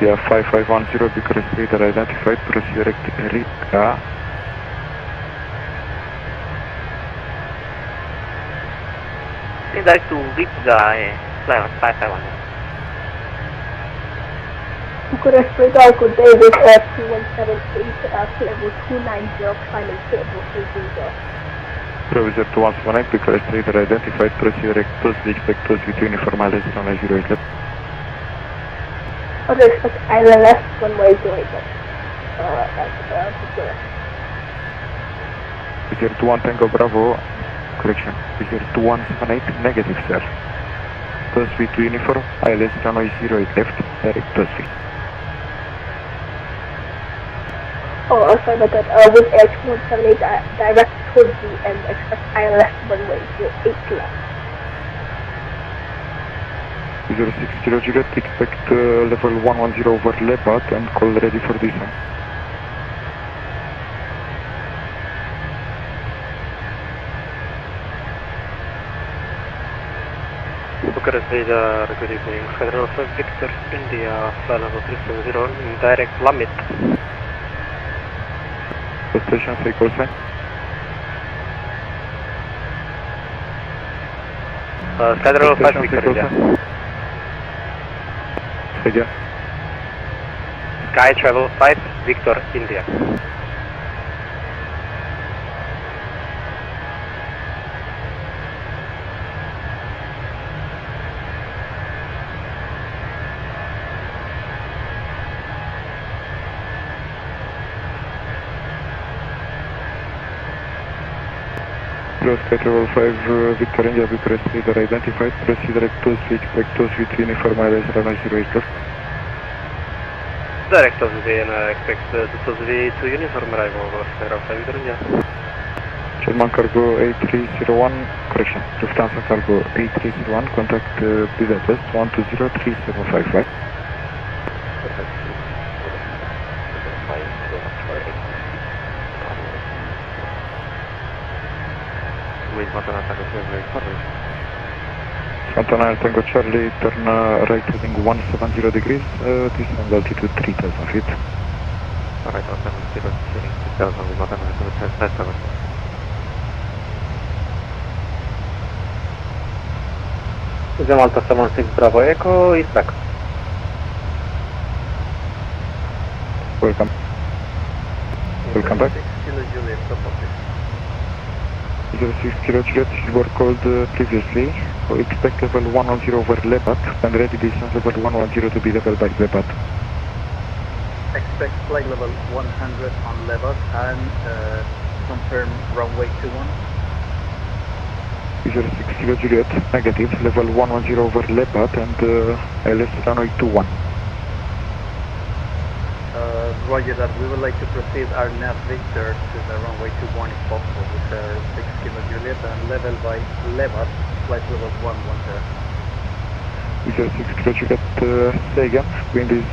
N: Via 5510, Bucharest radar identified, proceed direct Riga.
C: Direct to Riga, fly on 551.
S: Bucharest radar, good day, with Air 2178, level 290, final table 30.
N: Provisor 2178, Bucharest radar identified, proceed direct closely, expect close with uniform ILS runway 08 left.
S: Other expect ILS, runway 08 left. That's Bucharest.
N: Provisor 21 Tango Bravo, correction. Provisor 2178, negative sir. Close with uniform, ILS runway 08 left, direct close with.
S: Oh, sorry about that. With Air 2178, direct towards the end, expect ILS runway 08 left.
N: 060 Juliet, expect level 110 over Lebat and call ready for descent.
O: Bucharest radar, good evening. Federal 5 Victor, India, flight level 370, direct Lamit.
N: Station, say call sign.
O: Federal 5 Victor, India.
N: Say again.
O: Sky Travel 5 Victor, India.
N: Sky Travel 5 Victor India, Bucharest radar identified, proceed direct close, expect close with uniform ILS runway 08 left.
O: Direct OSV and expect the OSV to uniform arrival of Federal 5 Victor, India.
N: German Cargo 8301, correction. Lufthansa Cargo 8301, contact Budapest 1203755. Santana Tango Charlie, turn right heading 170 degrees, descend altitude 3000 feet.
O: Right 170, heading 3000 with Montana 757.
G: Visual Malta 76 Bravo Echo is back.
N: Welcome. Welcome back. 06 Kilo Juliet, you were called previously. Expect level 110 over Lebat and ready distance level 110 to be level by Lebat.
T: Expect flight level 100 on Lebat and confirm runway 21.
N: 06 Kilo Juliet, negative, level 110 over Lebat and LS runway 21.
T: Roger that. We would like to proceed our nav Victor to the runway 21 if possible with 6 Kilo Juliet and level by Lebat, flight level 110.
N: 06 Kilo Juliet, say again, wind is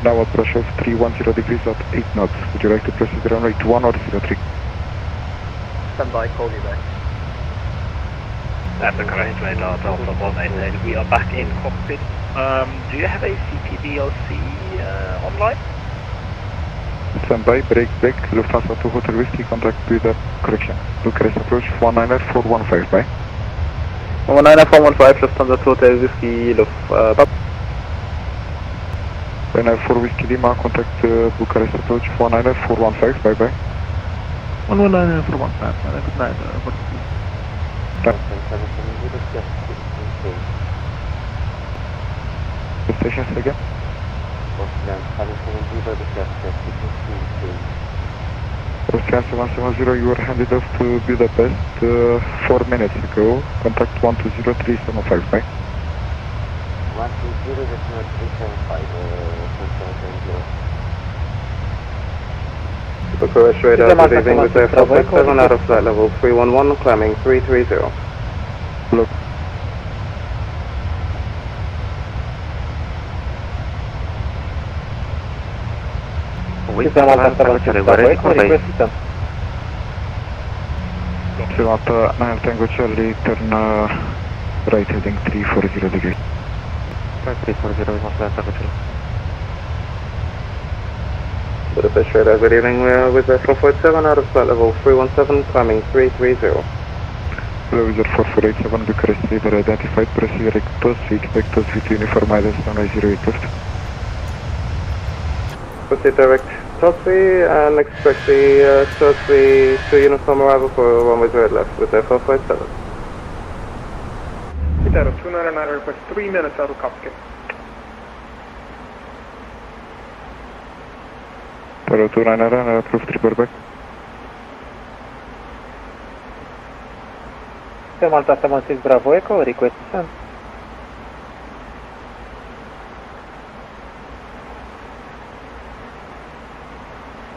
N: now approach of 310 degrees at 8 knots. Would you like to proceed runway 21 or 03?
T: Stand by, call you back.
U: That's the correct radar, Delta 188. We are back in cockpit. Do you have a CPDLC online?
N: Stand by, break, Lufthansa 2 Hotel Whiskey, contact Buda, correction. Bucharest approach 19415, bye.
G: 19415, Lufthansa 2 Hotel Whiskey, Lufthansa.
N: 194 Whiskey Lima, contact Bucharest approach 19415, bye bye.
V: 19415, good night.
N: The station again? Austrian 770, you were handed off to Budapest 4 minutes ago. Contact 1203755, bye.
G: 1203755,
F: Bucharest radar, good evening, with Air 457 out of flight level 311, climbing 330.
N: Look. Silata 9 Tango Charlie, turn right heading 340 degrees.
F: 340 is not flight, Tango Charlie. Budapest radar, good evening, with Air 447 out of flight level 317, climbing 330.
N: Hello, Wizard 4487, Bucharest radar identified, proceed direct toss, we expect us with uniform ILS runway 08 left.
F: Proceed direct Totsy and expect the Totsy to uniform arrival for runway 08 left with Air 447.
M: Itaro 299 request 3 minutes out of cockpit.
N: Taro 299, approved, report back.
C: Malta 76 Bravo Echo, request descent.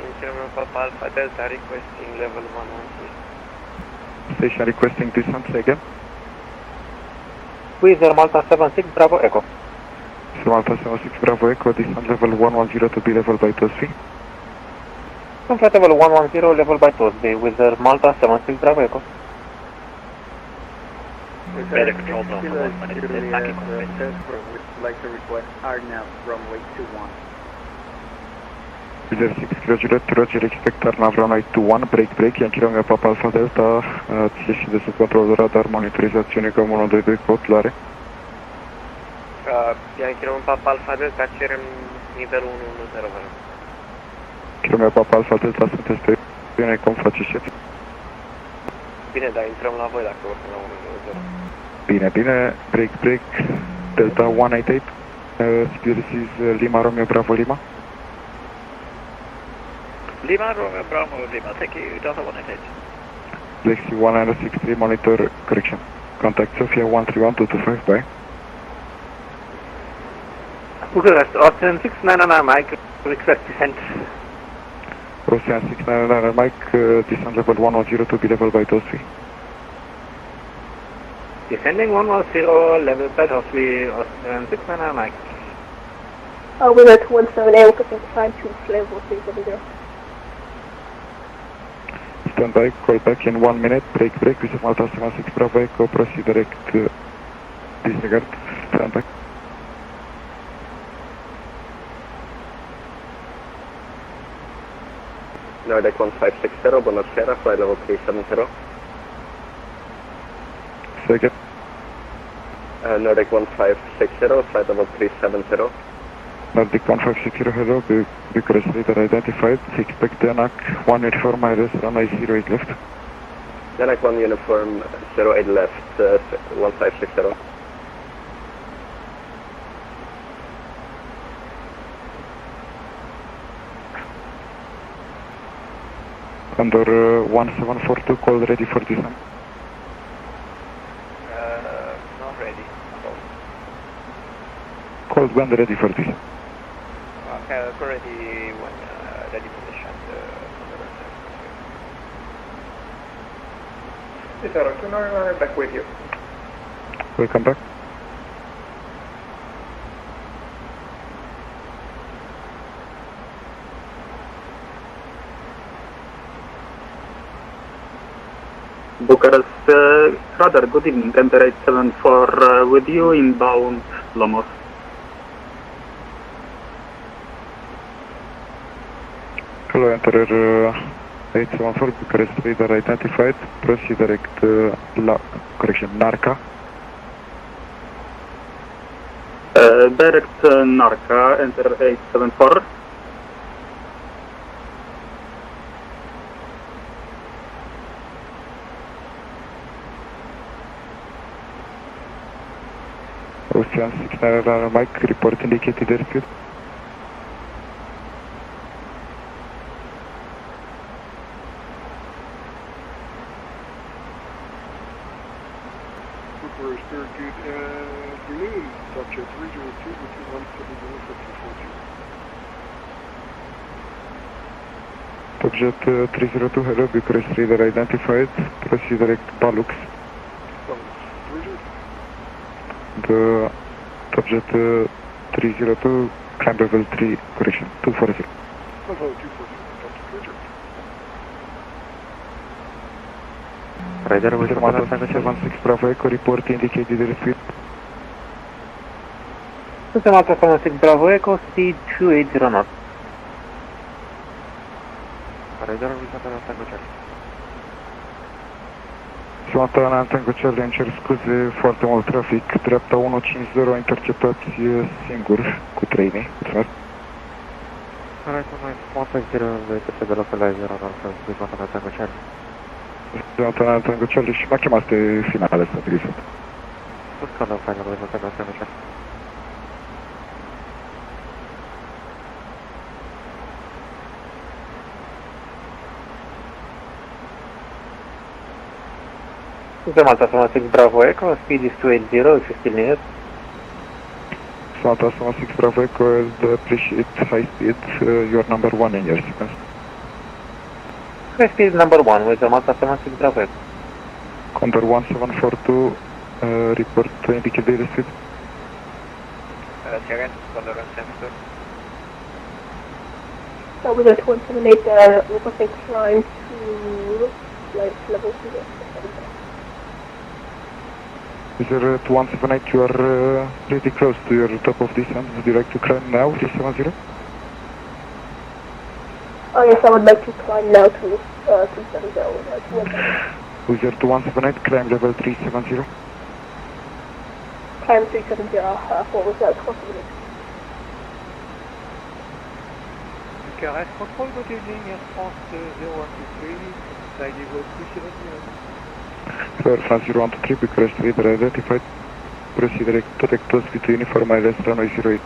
E: Increment Papa Alpha Delta requesting level 113.
N: Station requesting descent, say again.
C: Wizard Malta 76 Bravo Echo.
N: Malta 76 Bravo Echo, descent level 110 to be level by Tosi.
C: Comfortable 110 level by Thursday with Malta 76 Bravo Echo.
U: Radar control Delta 1 minute, back in
T: We'd like to request RNAV runway 21.
N: Wizard 6 Kilo Juliet, Roger, expect RNAV runway 21, break, Yankee Papa Alpha Delta, ți ieși de sub control radar, monitorizațiune cam 122 cu clare.
E: Yankee Papa Alpha Delta, cerem nivelul 110.
N: Kilo Papa Alpha Delta, sunteți pe bine, cum faceți?
E: Bine, dar intrăm la voi dacă oricum la 110.
N: Bine, break, Delta 188, this is Lima Romeo Bravo Lima.
U: Lima Romeo Bravo Lima, thank you, Delta 188.
N: Lexi 1963, monitor, correction. Contact Sofia 131225, bye.
C: Bucharest, Ocean 699 Mike, request descent.
N: Ocean 699 Mike, descent level 110 to be level by Tosi.
C: Descending 110, level by Tosi, Ocean 699 Mike.
S: We're at 178, looking to climb to level 370.
N: Stand by, call back in 1 minute, break, with Malta 76 Bravo Echo, proceed direct, disregard, stand by.
F: Nordic 1560, Bonasera, flight level 370.
N: Second.
F: Nordic 1560, flight level 370.
N: Nordic 1560, hello, Bucharest radar identified, expect DNAC 1 uniform ILS runway 08 left.
F: DNAC 1 uniform 08 left, 1560.
N: Under 1742, call ready for descent.
E: Not ready.
N: Call when ready for descent.
E: Okay, already when ready for the shot.
M: Itaro 299 back with you.
N: Welcome back.
J: Bucharest radar, good evening, Emperor 874 with you inbound Lomos.
N: Hello, Emperor 874, Bucharest radar identified, proceed direct, Narca.
J: Direct Narca, enter 874.
N: Ocean 699 Mike, report indicated airspeed.
R: Bucharest, good afternoon. Top Jet 302 between 170 for 240.
N: Jet 302, hello, Bucharest radar identified, proceed direct Balux. The Top Jet 302, climb level 3, correction, 240. Radar with 176 Bravo Echo, report indicated airspeed.
G: System Alpha 76 Bravo Echo, speed 280 knots. Radar with Tango Charlie.
N: Santana Tango Charlie, îmi cer scuze, foarte mult trafic, dreapta 150, interceptați singur cu trainee. Mulțumesc.
G: Alright, contact 0, de la Felizer, with Santana Tango Charlie.
N: Santana Tango Charlie și m-a chemat pe finale să utilizăm.
G: Buscando final with Santana Tango Charlie. System Alpha 76 Bravo Echo, speed is 280, 15 minutes.
N: Santa 76 Bravo Echo, I'd appreciate high speed, you are number 1 in your sequence.
G: High speed number 1 with Alpha 76 Bravo Echo.
N: Condor 1742, report indicated airspeed.
C: Second, Condor 1742.
S: So with that 178, requesting climb to level 2.
N: Is there 178, you are pretty close to your top of descent, would you like to climb now, 370?
S: Oh yes, I would like to climb now to 270.
N: User 2178, climb level 370.
S: Climb 370, what was that, 20 minutes?
T: Bucharest Control, good evening, Air France 0123, flight level 370.
N: Air France 0123, Bucharest radar identified, proceed direct to speed to uniform ILS runway 08.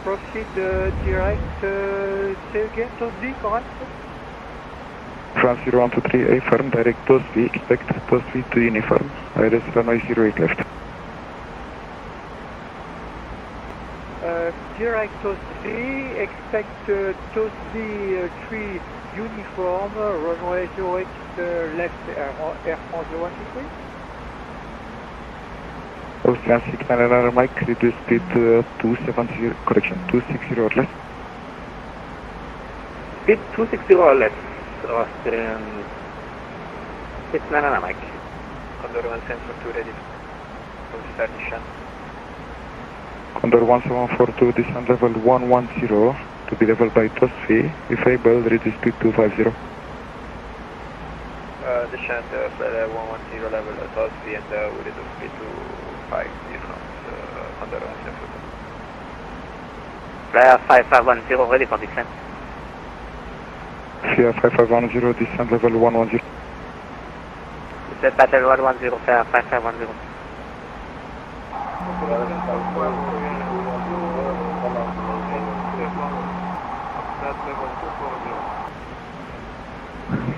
T: Proceed direct, say again, Tosby, correct?
N: France 0123, affirm, direct Tosby, expect Tosby to uniform, ILS runway 08 left.
T: Direct Tosby, expect Tosby 3 uniform, runway 08 left, Air France 0123.
N: Austrian 699 Mike, reduce speed 270, correction, 260 or less.
G: Speed 260 or less, Austrian 699 Mike.
C: Condor 1742 ready for start descent.
N: Condor 1742, descent level 110, to be leveled by Tosby, if able, reduce speed 250.
C: Descent flight level 110 level at Tosby and we reduce speed to 50 from Condor 1742.
G: Flyer 5510 ready for descent.
N: Flyer 5510, descent level 110.
G: Descent at level 110, Flyer 5510.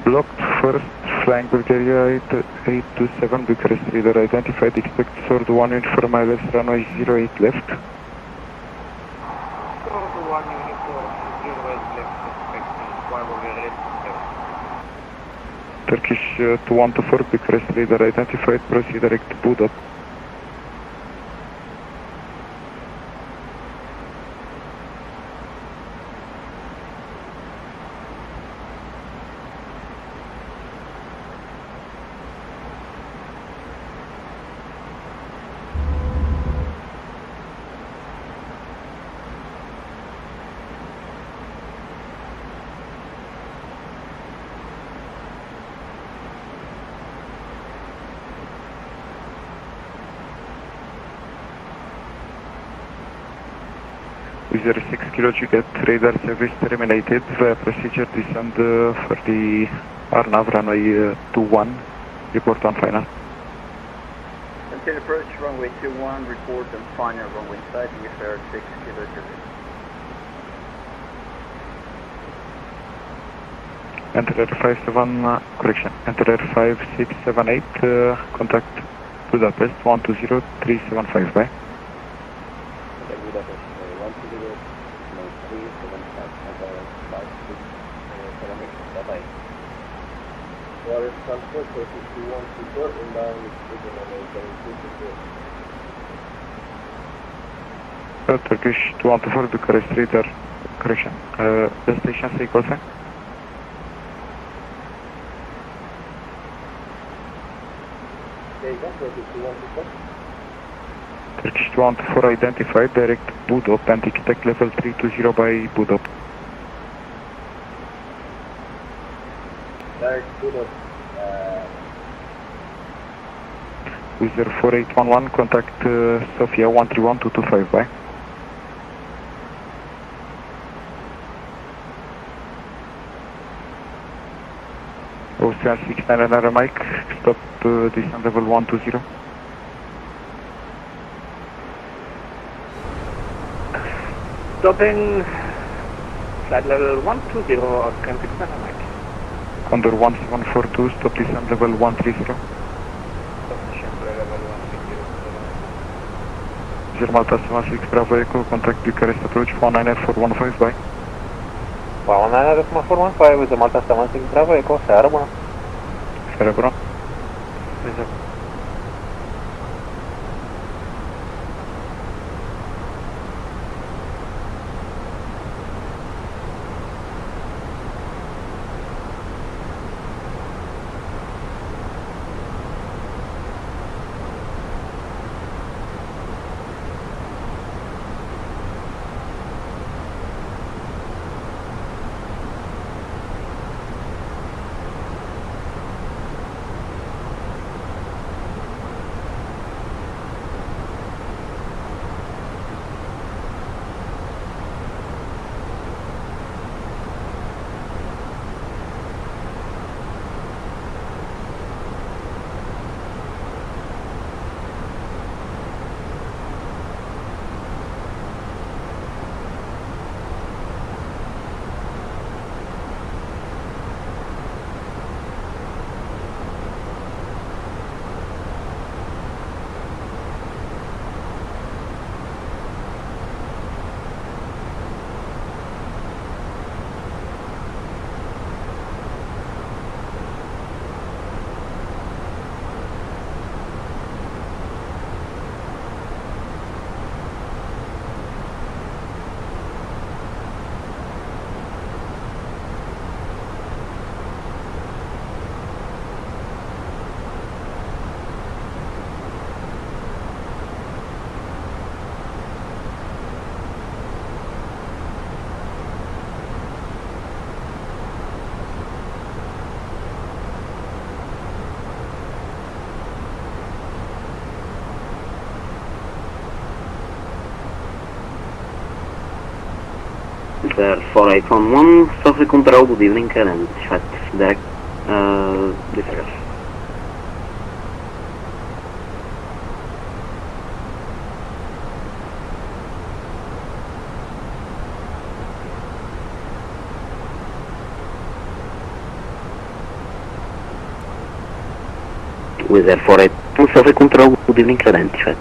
N: Blocked first, flying Bulgaria 827, Bucharest radar identified, expect sword 1 uniform ILS runway 08 left.
T: Sword 1 uniform, 08 left, expecting climb over left.
N: Turkish 2124, Bucharest radar identified, proceed direct to Buda. User 6 kilo Juliet, radar service terminated via procedure descend for the Arnav runway 21, report on final.
T: Continue approach runway 21, report on final runway side with air 6 kilo Juliet.
N: Enter air 57, correction, enter air 5678, contact Budapest 120375, bye.
T: Budapest
N: Turkish 214 Bucharest Radar, correction. Destination say call sign. Turkish 214 identified, direct Budop and expect level 320 by Budop.
E: Direct Budop.
N: User 4811, contact Sofia 131225, bye. Ocean 69 Mike, stop descent level 120.
G: Stopping flight level 120, Ocean 69 Mike.
N: Condor 1742, stop descent level 130. Malta 76 Bravo Echo, contact Bucharest approach 198-415, bye.
G: 198-415 with the Malta 76 Bravo Echo, seară bună.
N: Seară bună.
I: There 4811, Sophie Control, good evening, and chat direct disregard. With there 4811, Sophie Control, good evening, and chat.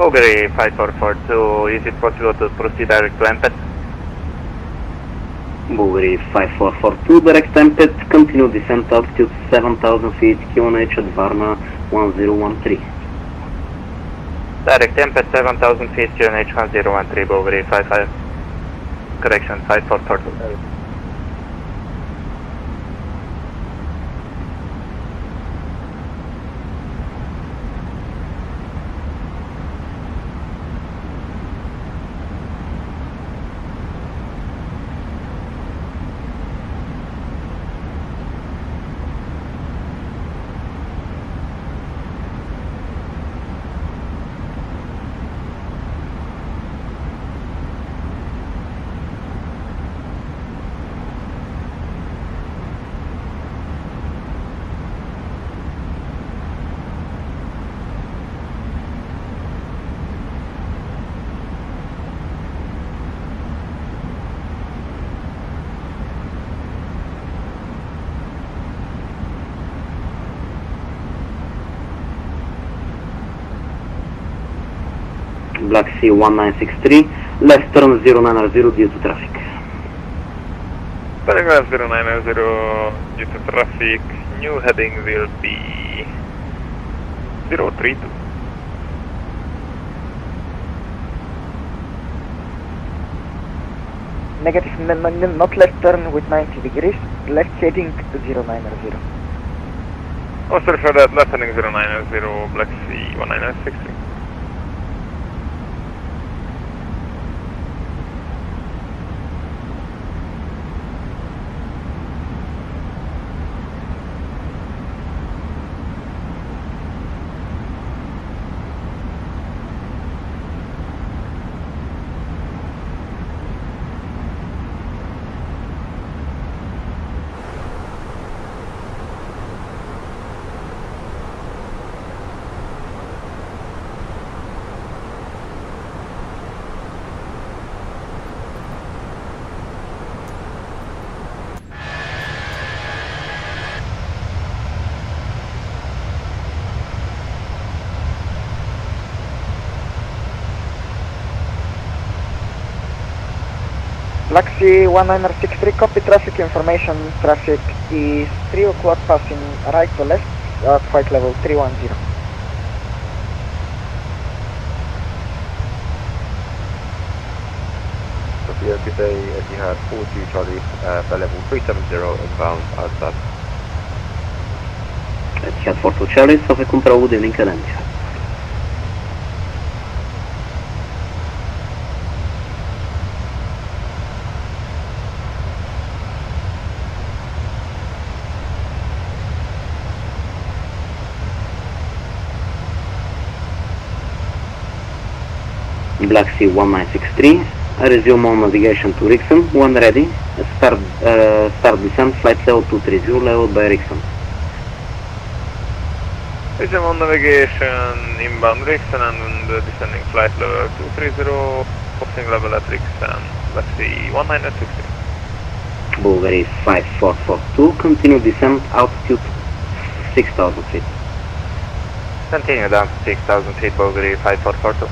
G: Bulgari 5442, is it possible to proceed direct to MPET?
I: Bulgari 5442, direct tempet, continue descent altitude 7000 feet, QNH at Varna 1013.
G: Direct tempet 7000 feet, QNH 1013, Bulgari 55, correction 5442.
I: Black Sea 1963, left turn 090 due to traffic.
E: Telegraph 090 due to traffic, new heading will be 032.
H: Negative, not left turn with 90 degrees, left heading 090.
E: Also for that, left heading 090, Black Sea 1963.
H: Black Sea 1963, copy traffic information. Traffic is 3 o'clock passing right to left at flight level 310.
D: Sophia, good day. You had 42 Charlie, flight level 370 inbound outside.
I: Etihad 42 Charlie, Sofia Control, good evening, Cadencia. Black Sea 1963, I resume on navigation to Rixon, when ready, start descent, flight level 230, leveled by Rixon.
E: Resume on navigation, inbound Rixon and descending flight level 230, crossing level at Rixon, Black Sea 1963.
I: Bulgari 5442, continue descent, altitude 6000 feet.
G: Continue down to 6000 feet, Bulgari 5442.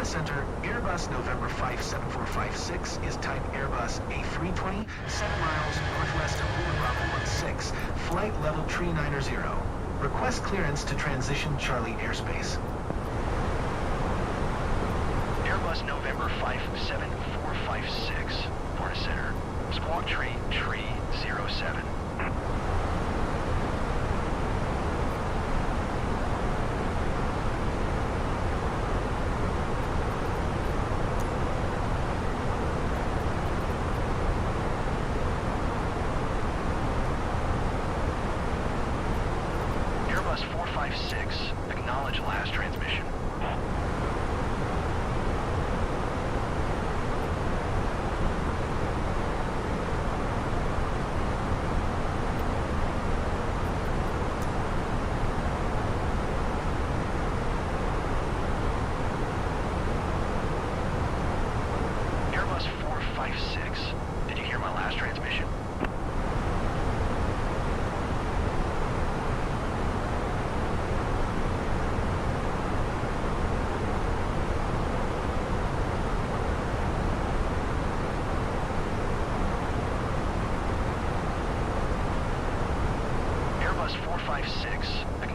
V: Center, Airbus November 57456 is type Airbus A320, 7 miles northwest of Lima Bravo 16, flight level 390. Request clearance to transition Charlie airspace. Airbus November 57456, Port Center, squawk tree 307. Airbus 456, acknowledge last transmission. Airbus 456, did you hear my last transmission?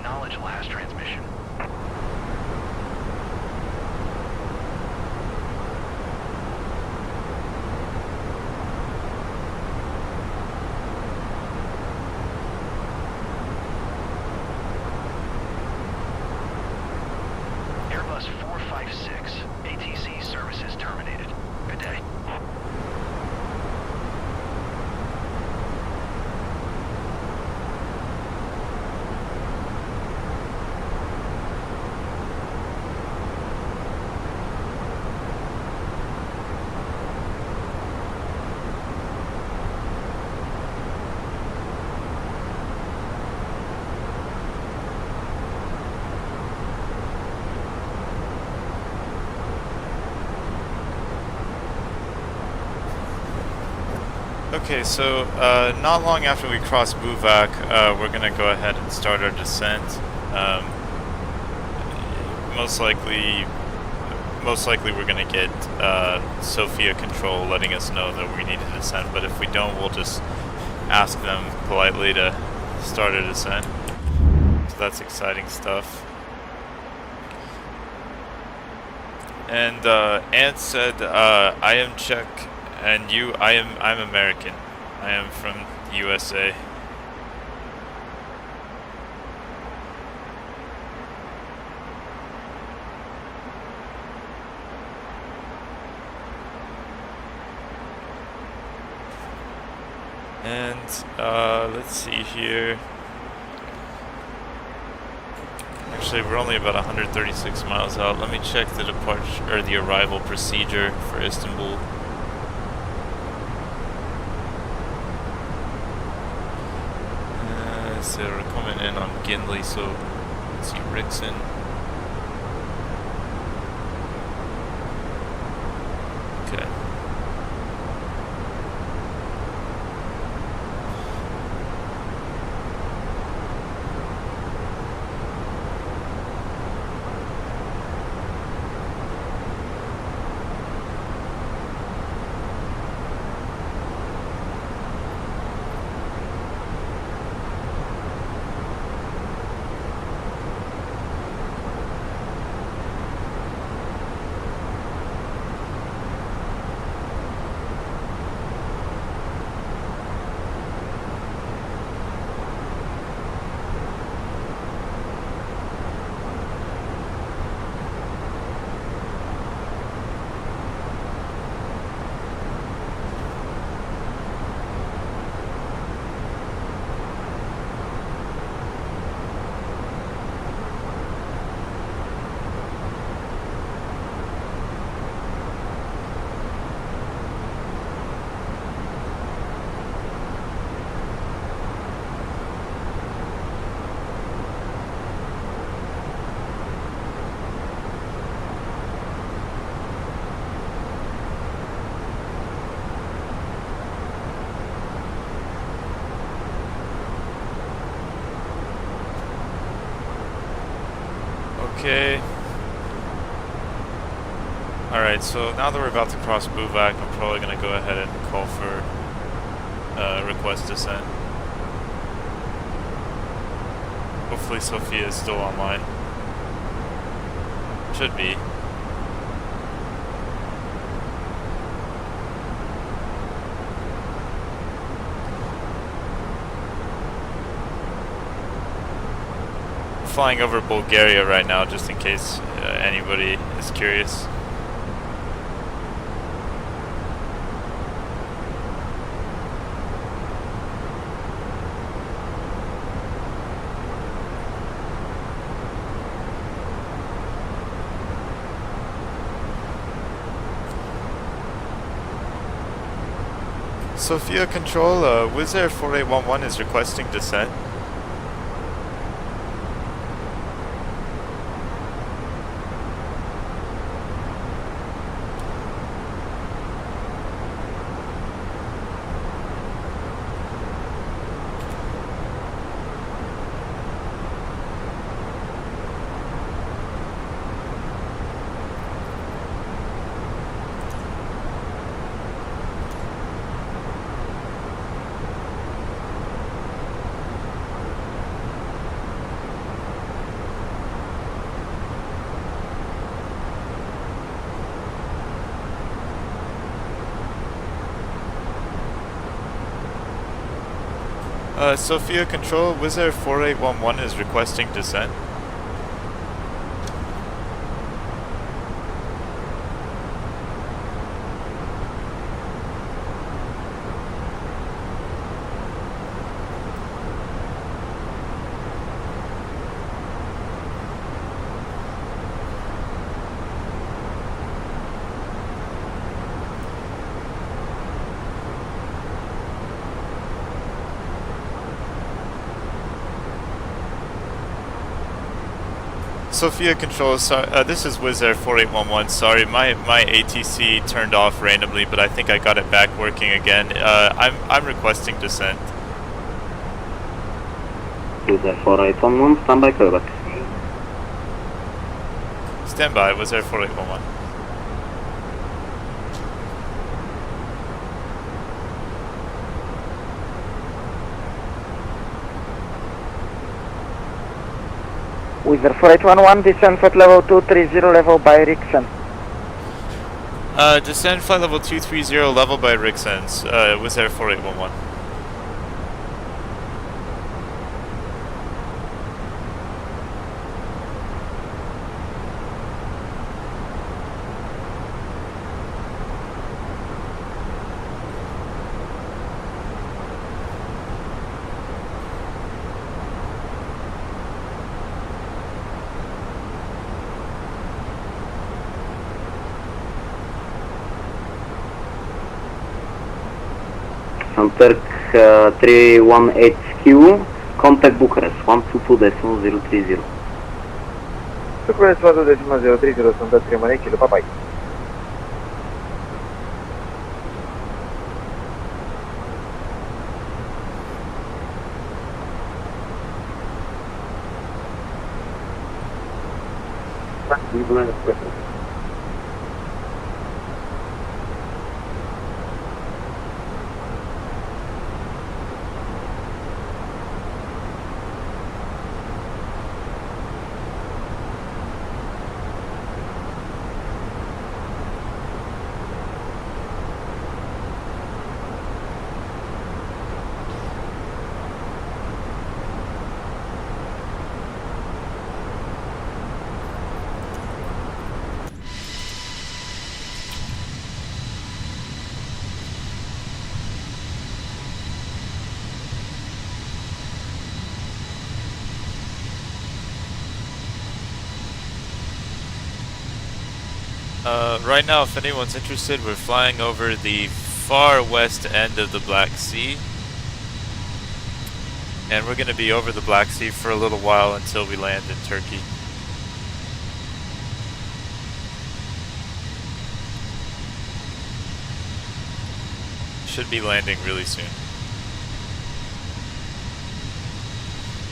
V: acknowledge last transmission. Airbus 456, ATC services terminated. Good day.
A: Okay, so not long after we cross Buvak, we're gonna go ahead and start our descent. Most likely we're gonna get Sophia Control letting us know that we need to descend. But if we don't, we'll just ask them politely to start a descent. So that's exciting stuff. And Ant said, "I am Czech." And I'm American. I am from the USA. And let's see here. Actually, we're only about 136 miles out. Let me check the departure or the arrival procedure for Istanbul. So we're coming in on Ginley, so let's see, Rickson. Okay. Okay. Alright, so now that we're about to cross Buvak, I'm probably going to go ahead and call for request descent. Hopefully Sophia is still online. Should be. Flying over Bulgaria right now, just in case anybody is curious. Sophia Control, Wizz Air 4811 is requesting descent. Sophia Control, Wizz Air 4811 is requesting descent. Sophia Control, this is Wizz Air 4811. Sorry, my ATC turned off randomly, but I think I got it back working again. I'm requesting descent.
I: Wizz Air 4811, standby callback.
A: Standby, Wizz Air 4811.
H: Wizz Air 4811, descend flight level 230, level by Rixen.
A: Descend flight level 230, level by Rixens, Wizz Air 4811.
I: Turk 318Q, contact Bucharest 122.030.
H: Bucharest 122.030, sunt 3 kilo, bye bye.
A: Right now, if anyone's interested, we're flying over the far west end of the Black Sea. And we're going to be over the Black Sea for a little while until we land in Turkey. Should be landing really soon.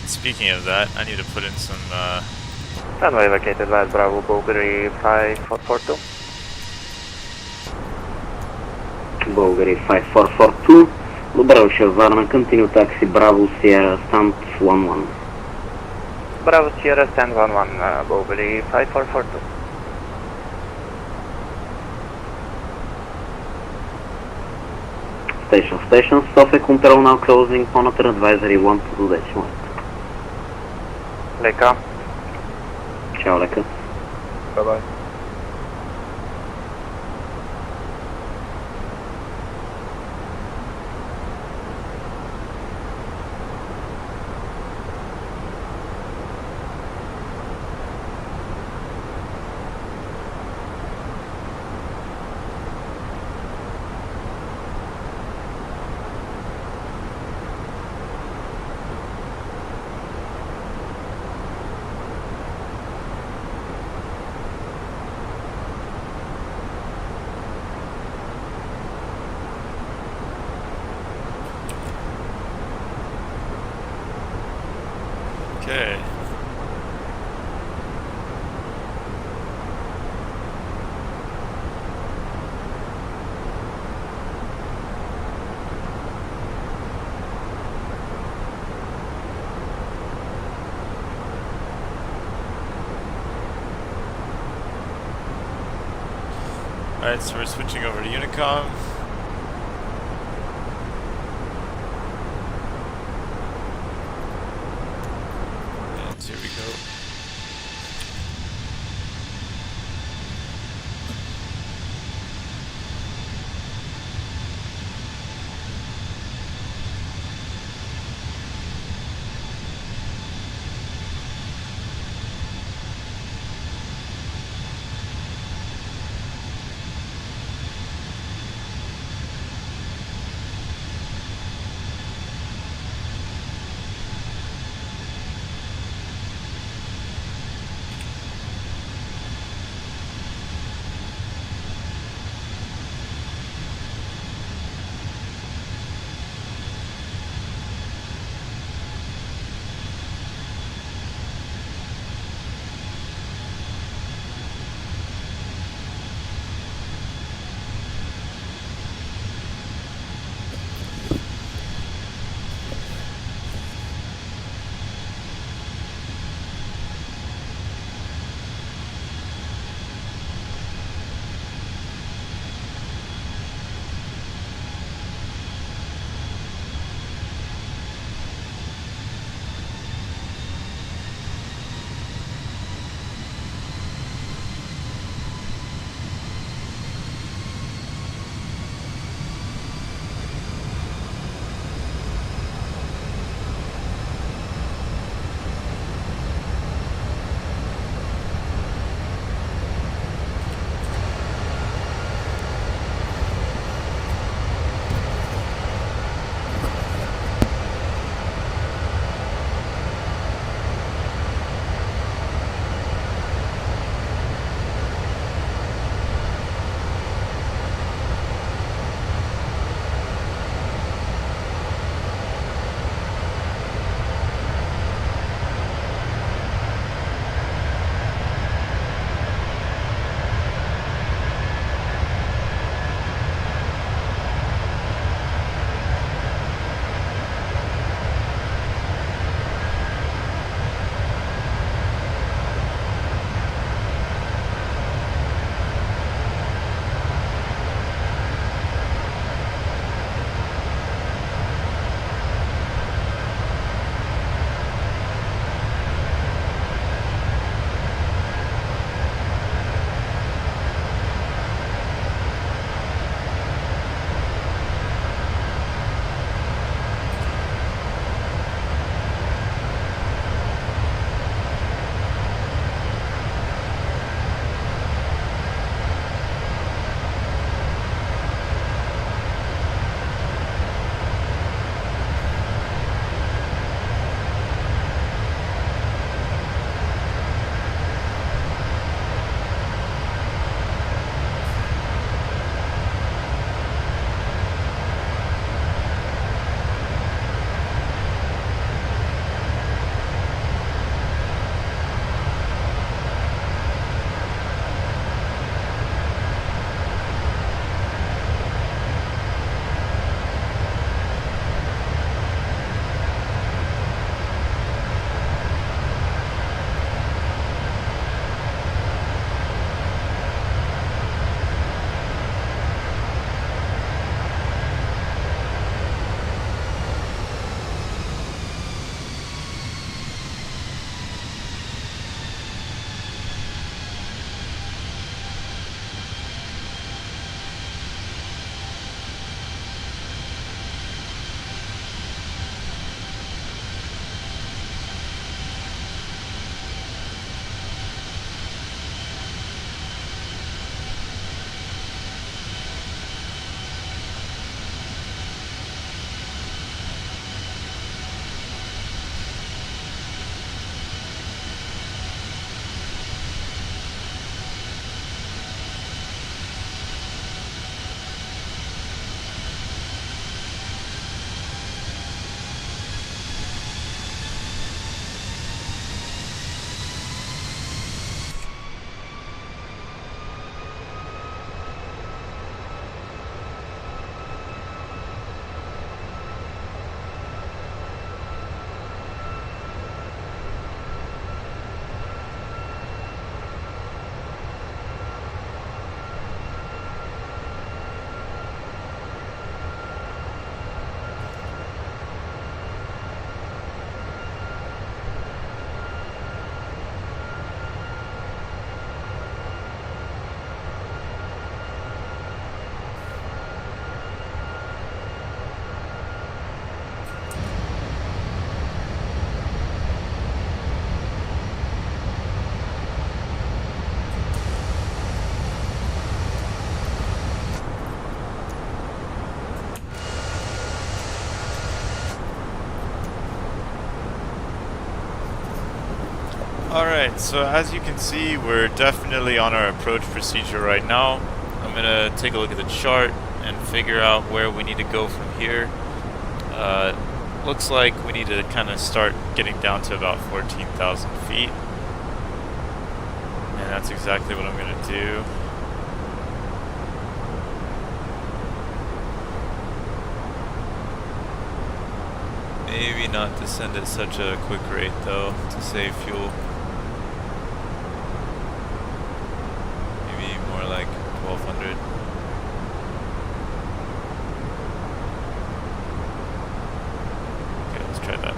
A: Speaking of that, I need to put in some
E: Runway vacated, West Bravo, Bulgari 5442.
I: Bulgari 5442, Lubavsha Varna, continue taxi Bravo Sierra, stand 11.
E: Bravo Sierra, stand 11, Bulgari 5442.
I: Station, Sofia Control now closing, monitor advisory 122.1.
E: Leka.
I: Ciao Leka.
E: Bye bye.
A: Okay. Alright, so we're switching over to Unicom. Alright, so as you can see, we're definitely on our approach procedure right now. I'm gonna take a look at the chart and figure out where we need to go from here. Looks like we need to kind of start getting down to about 14,000 feet. And that's exactly what I'm gonna do. Maybe not descend at such a quick rate though, to save fuel. Maybe more like 1200. Okay, let's try that.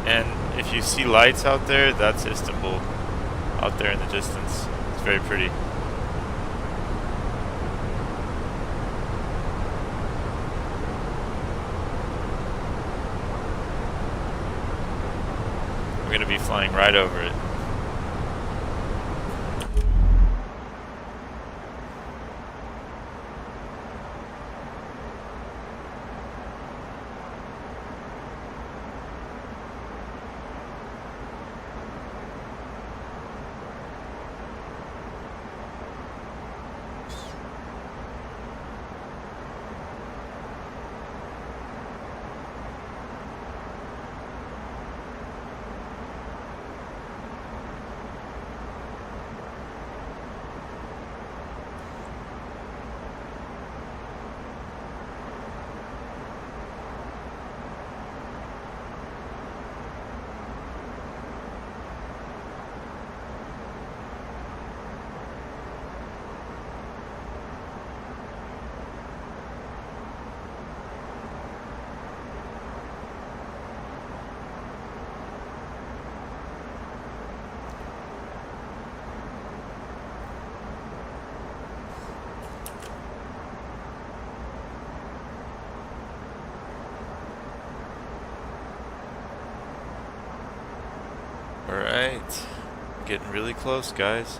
A: And if you see lights out there, that's Istanbul. Out there in the distance. It's very pretty. We're going to be flying right over it. Alright, getting really close, guys.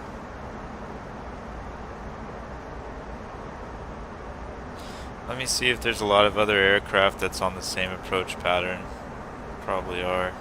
A: Let me see if there's a lot of other aircraft that's on the same approach pattern. Probably are.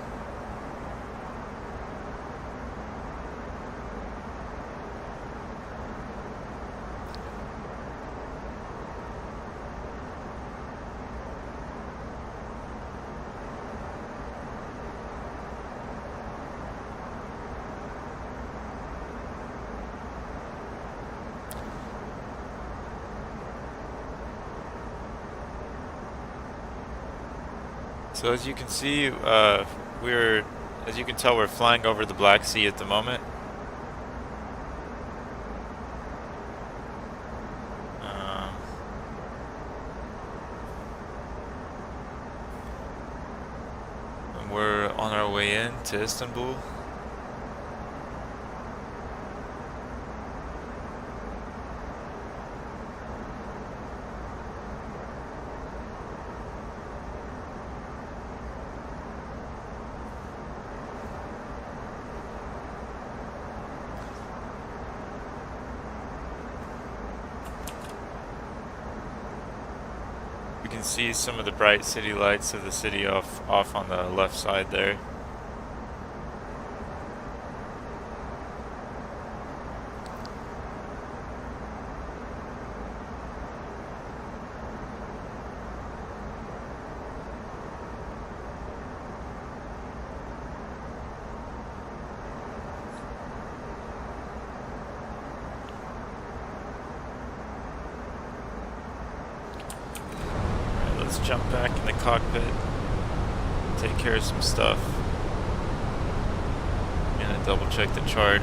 A: So as you can see, as you can tell, we're flying over the Black Sea at the moment. And we're on our way in to Istanbul. You can see some of the bright city lights of the city off on the left side there. Let's jump back in the cockpit, take care of some stuff. I'm gonna double check the chart.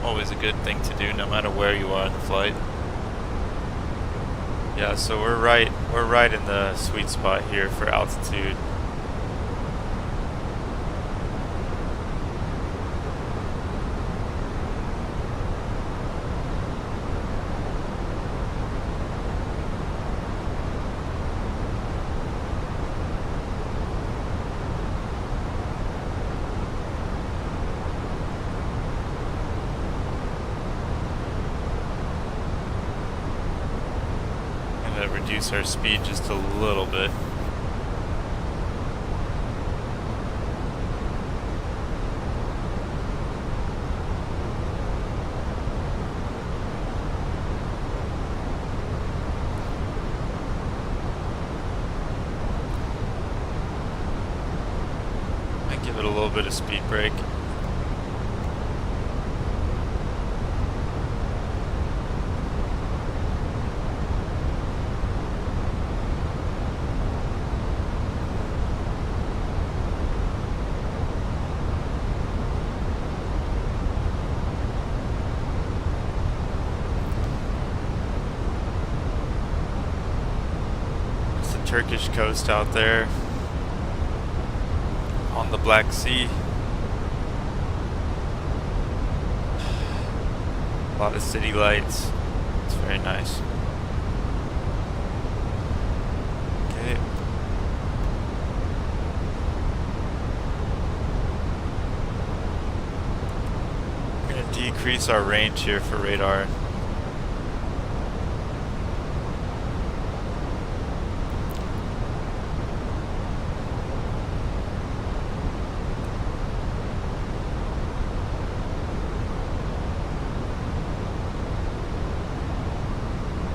A: Always a good thing to do no matter where you are in the flight. Yeah, so we're right in the sweet spot here for altitude. reduce our speed just a little bit. Might give it a little bit of speed brake. Turkish coast out there on the Black Sea. A lot of city lights. It's very nice. Okay. We're going to decrease our range here for radar.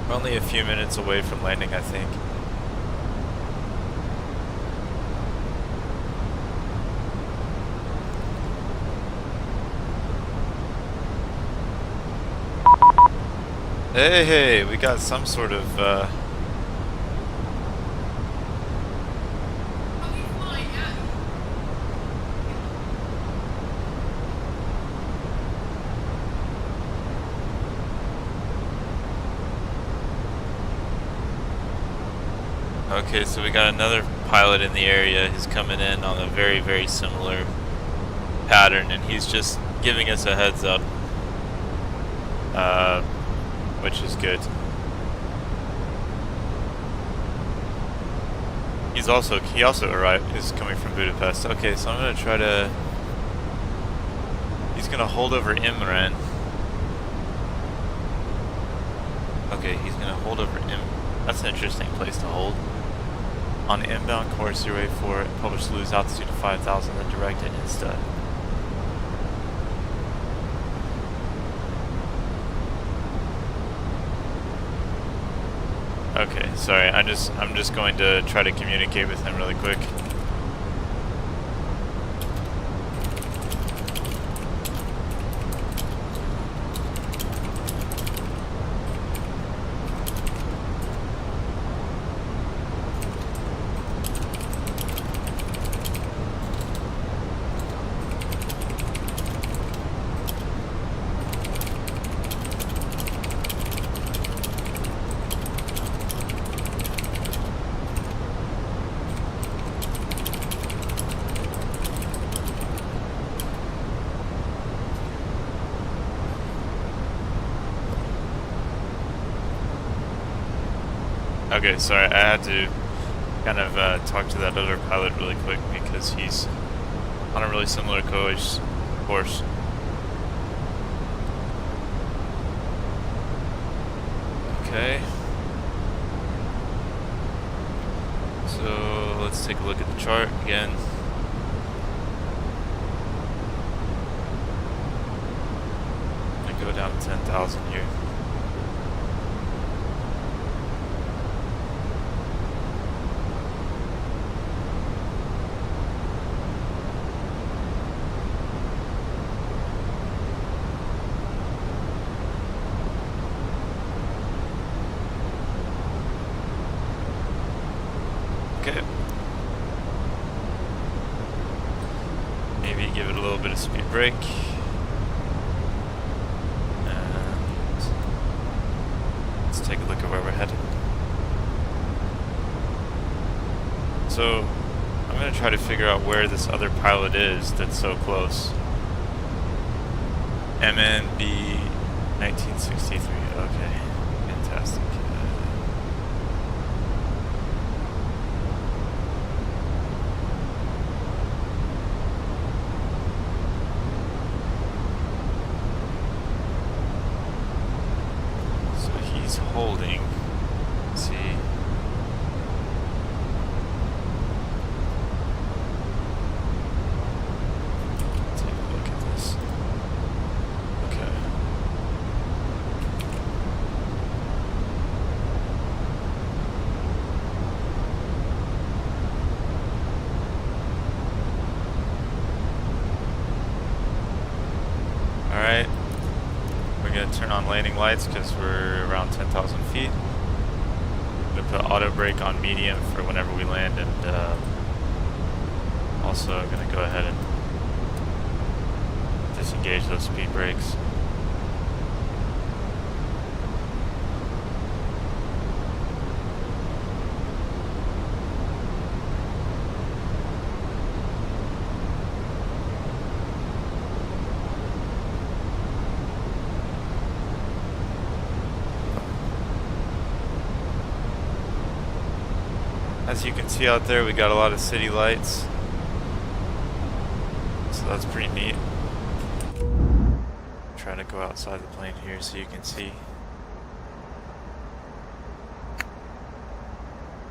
A: We're only a few minutes away from landing, I think. Hey, we got some sort of okay, so we got another pilot in the area. He's coming in on a very, very similar pattern, and he's just giving us a heads up, which is good. He also arrived. Is coming from Budapest. Okay, so I'm gonna try to. He's gonna hold over Imren. Okay, he's gonna hold over That's an interesting place to hold. On inbound course 084, publish to lose altitude to 5,000, then direct it instead. Okay, sorry, I'm just going to try to communicate with him really quick. Okay, sorry, I had to kind of talk to that other pilot really quick because he's on a really similar course. Okay. So let's take a look at the chart again. I'm gonna go down to 10,000 here. Okay. Maybe give it a little bit of speed brake. And let's take a look at where we're headed. So I'm going to try to figure out where this other pilot is that's so close. MNB 1963. Okay, fantastic. Holding. Let's see. turn on landing lights because we're around 10,000 feet. I'm going to put auto brake on medium for whenever we land, and also I'm going to go ahead and disengage those speed brakes. As you can see out there, we got a lot of city lights, so that's pretty neat. Try to go outside the plane here so you can see.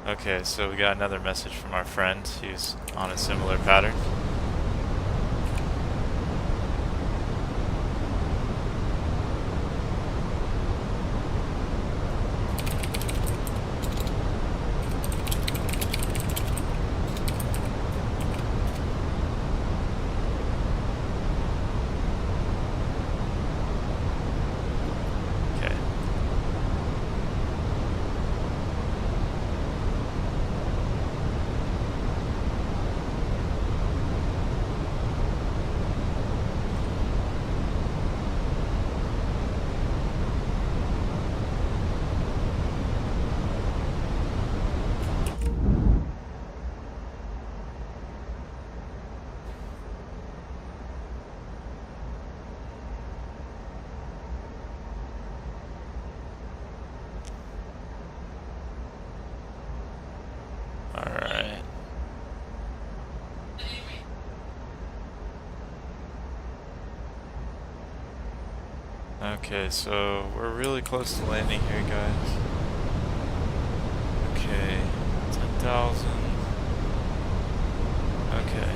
A: Okay, so we got another message from our friend who's on a similar pattern. Alright. Okay, so we're really close to landing here, guys. Okay, 10,000. Okay.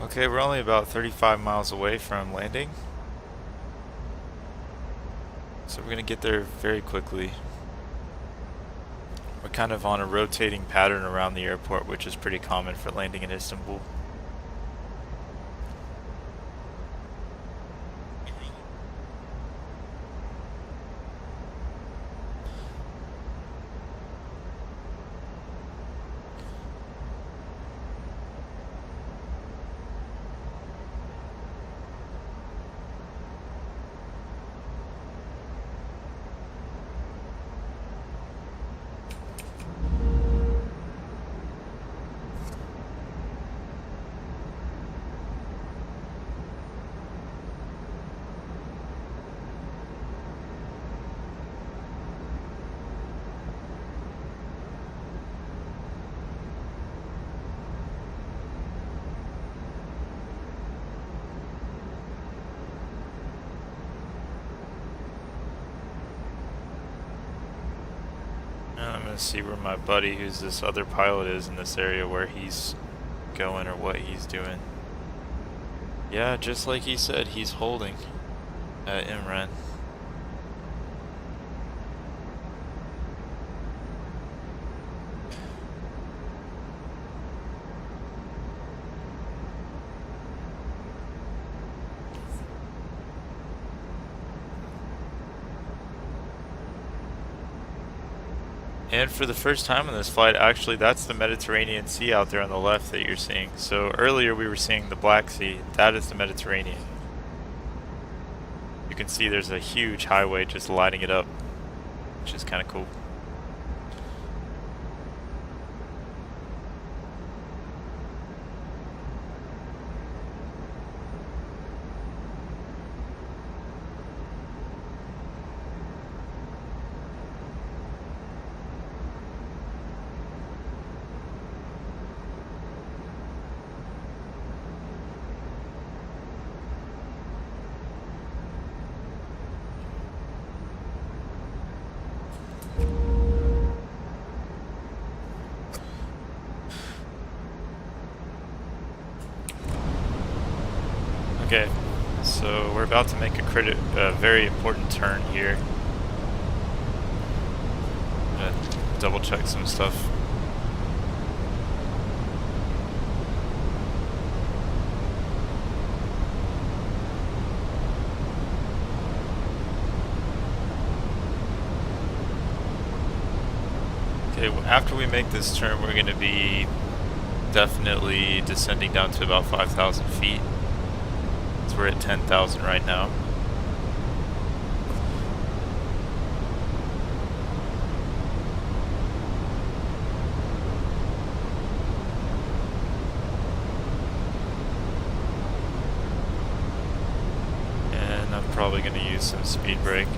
A: Okay, we're only about 35 miles away from landing, so we're gonna get there very quickly. We're kind of on a rotating pattern around the airport, which is pretty common for landing in Istanbul. I'm gonna see where my buddy, who's this other pilot, is in this area, where he's going or what he's doing. Yeah, just like he said, he's holding. Imran. And for the first time on this flight, actually, that's the Mediterranean Sea out there on the left that you're seeing. So earlier we were seeing the Black Sea. That is the Mediterranean. You can see there's a huge highway just lighting it up, which is kind of cool. Okay, so we're about to make a very important turn here. I'm gonna double check some stuff. Okay, after we make this turn, we're going to be definitely descending down to about 5,000 feet. So we're at 10,000 right now. And I'm probably going to use some speed brake.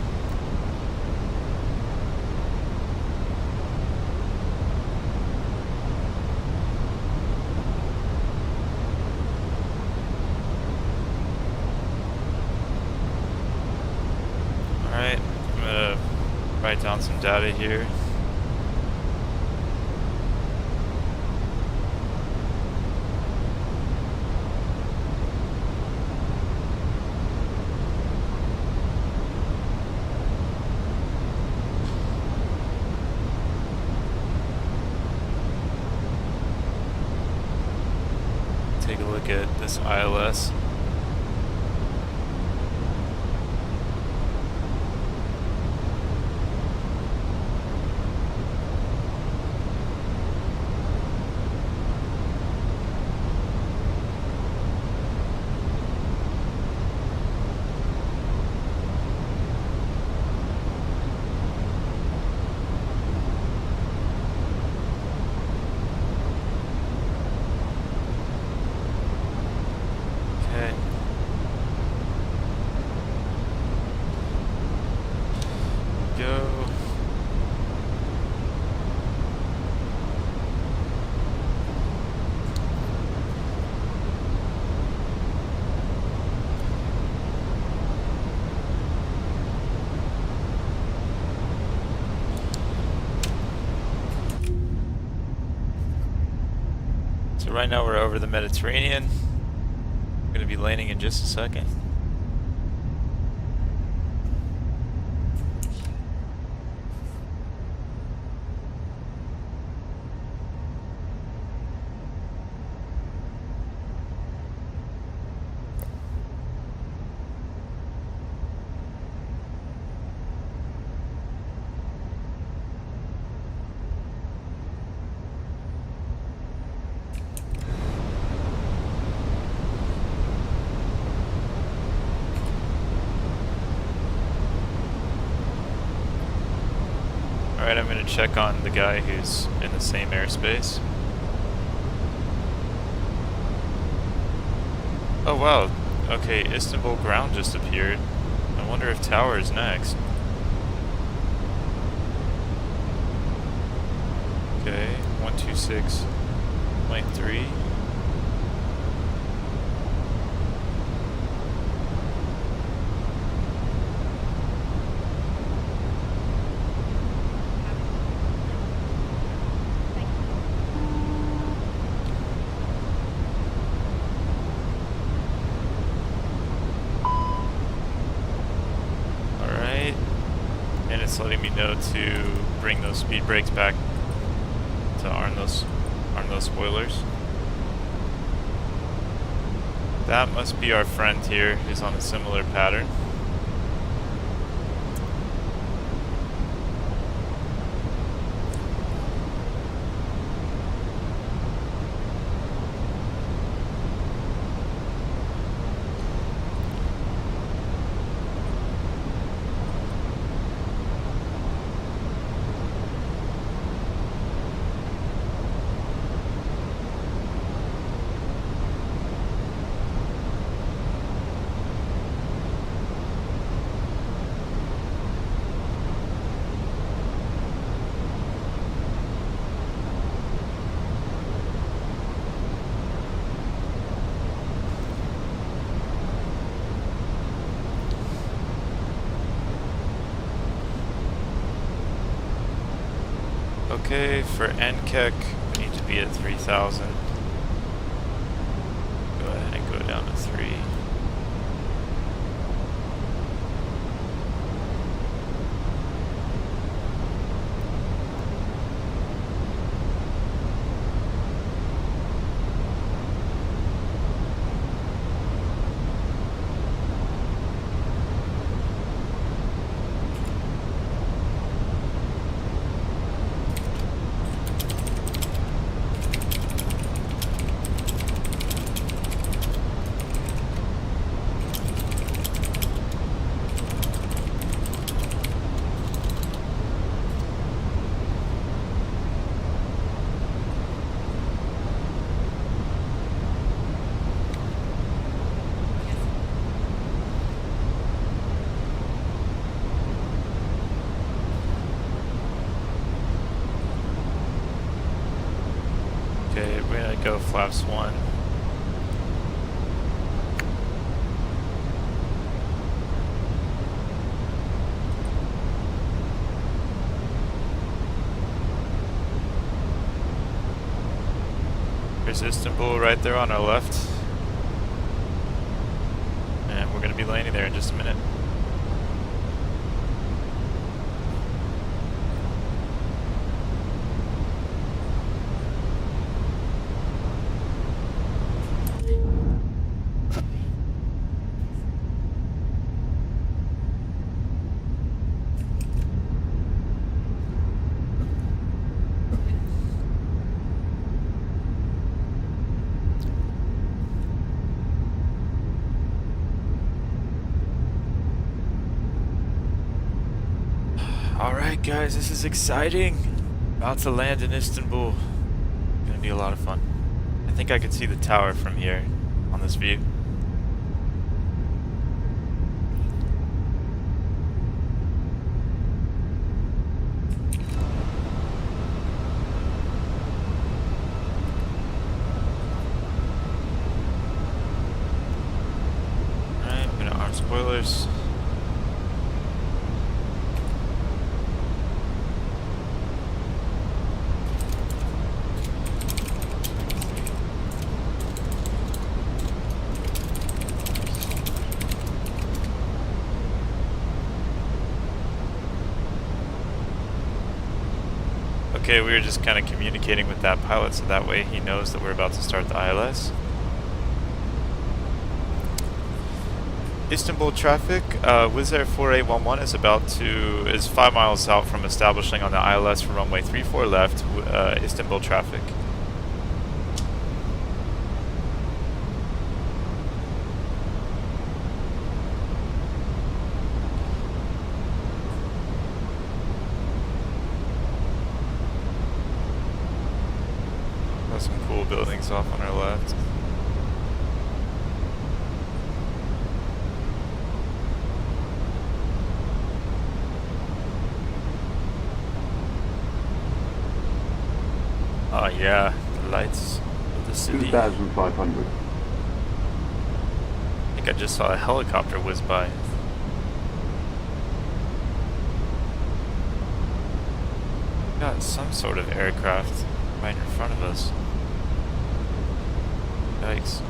A: Write down some data here. Take a look at this ILS. So right now we're over the Mediterranean. We're going to be landing in just a second. Alright, I'm going to check on the guy who's in the same airspace. Oh wow, okay, Istanbul ground just appeared. I wonder if tower is next. Okay, 126.3. to bring those speed brakes back to arm those spoilers. That must be our friend here, who's on a similar pattern. Okay, for NKEC, we need to be at 3,000. Go ahead and go down to 3. Okay, we're gonna go flaps 1. There's Istanbul right there on our left. And we're gonna be landing there in just a minute. Alright guys, this is exciting. About to land in Istanbul. Gonna be a lot of fun. I think I can see the tower from here on this view. Alright, I'm gonna arm spoilers. Okay, we were just kind of communicating with that pilot so that way he knows that we're about to start the ILS. Istanbul traffic, Wizz Air 4811 is 5 miles out from establishing on the ILS for runway 34 left, Istanbul traffic. Got some cool buildings off on our left. Oh yeah, the lights of the city.
R: 2,500.
A: I think I just saw a helicopter whiz by. Got some sort of aircraft right in front of us. Yikes.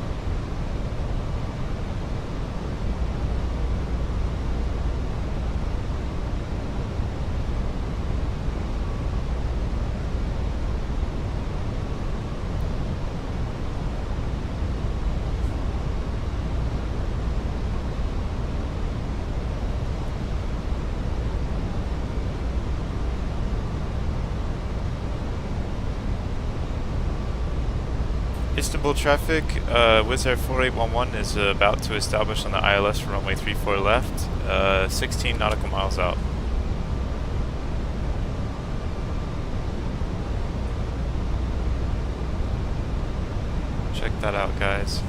A: Istanbul traffic, Wizz Air 4811 is about to establish on the ILS for runway 34 left, 16 nautical miles out. Check that out, guys.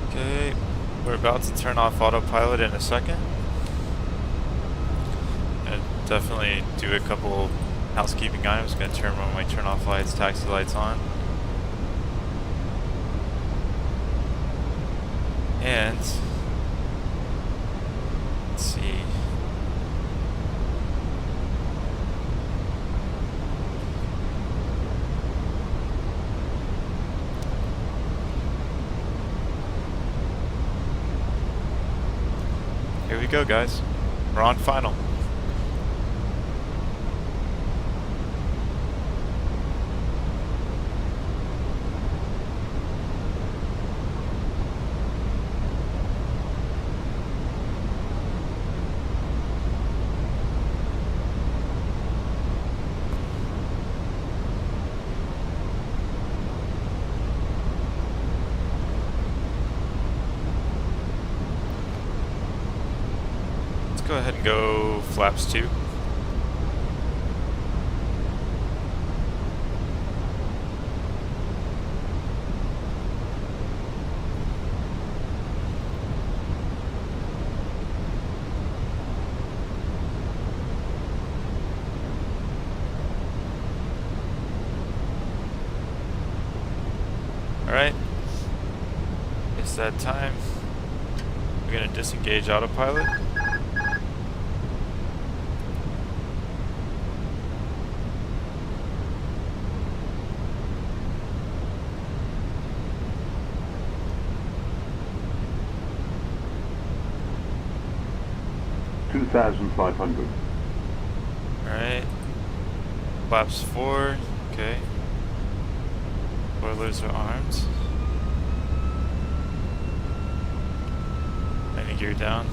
A: Okay, we're about to turn off autopilot in a second. And definitely do a couple housekeeping items. Gonna turn runway turn off lights, taxi lights on. And let's see. Here we go, guys. We're on final. Go ahead and go flaps 2. Alright, it's that time. We're gonna disengage autopilot.
P: $2,500.
A: Alright. Flaps 4. Okay. Spoilers are armed. Landing gear down.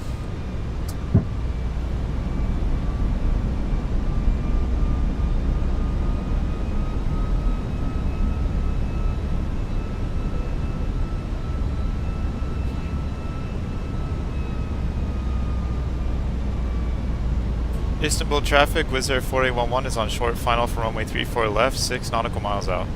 A: Istanbul traffic, Wizz Air 4811 is on short final for runway 34 left, 6 nautical miles out.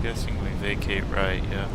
A: Guessing we vacate right, yeah.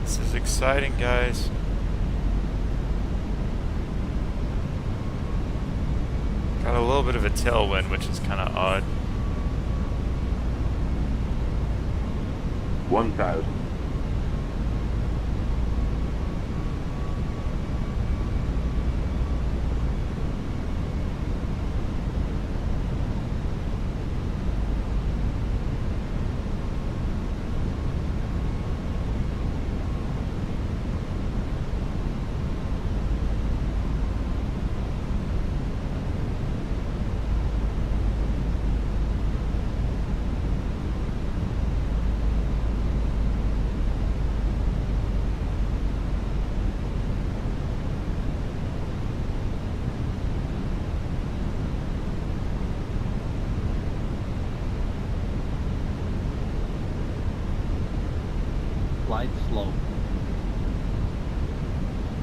A: This is exciting, guys. Got a little bit of a tailwind, which is kind of odd.
P: 1,000.
Q: Flight slow.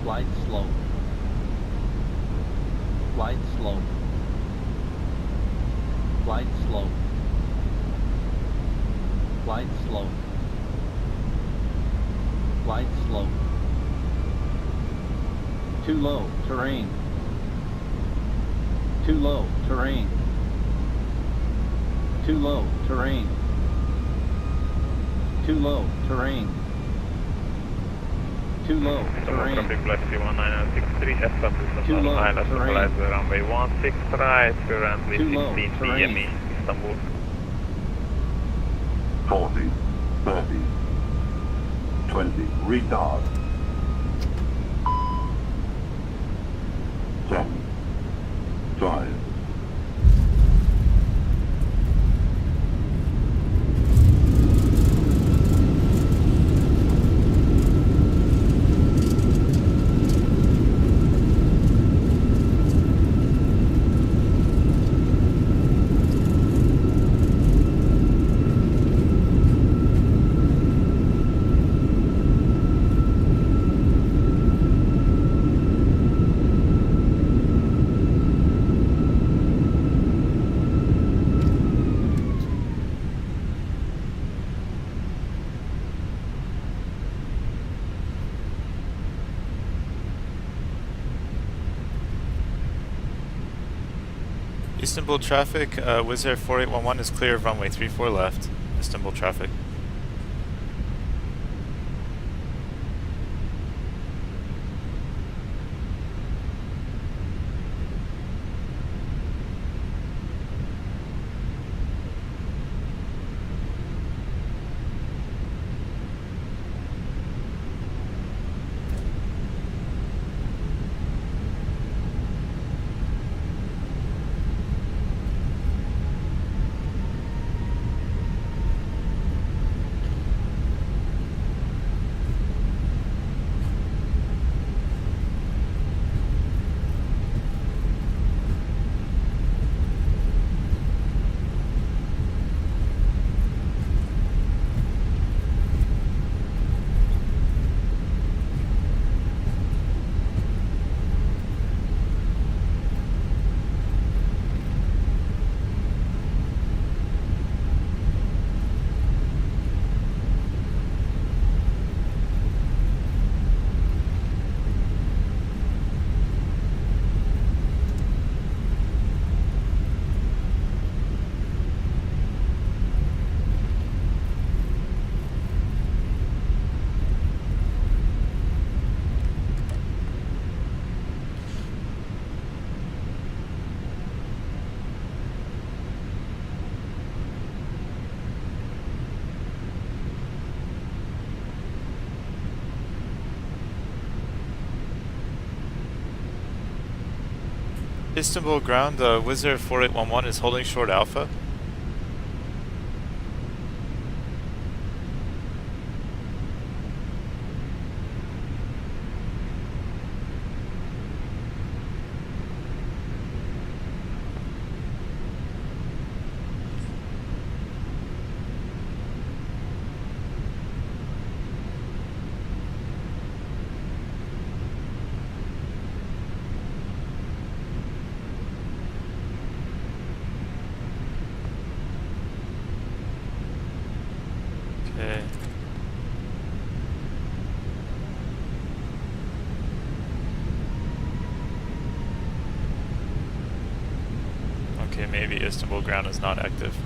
Q: Flight slow. Flight slow. Flight slow. Flight slow. Flight slow. Too low, terrain. Too low, terrain. Too low, terrain. Too low, terrain. Too low, terrain.
B: Traffic Flexi 1963, establish
Q: Too low,
B: ILS
Q: terrain.
B: localize runway 16 right, currently
Q: Too low,
B: 16
Q: terrain.
B: PME, Istanbul.
P: 40, 30, 20, retard. 10, 5,
A: Istanbul traffic, Wizz Air 4811 is clear of runway 34 left. Istanbul traffic. Istanbul ground, Wizz Air 4811 is holding short alpha. Okay. Okay, maybe Istanbul ground is not active.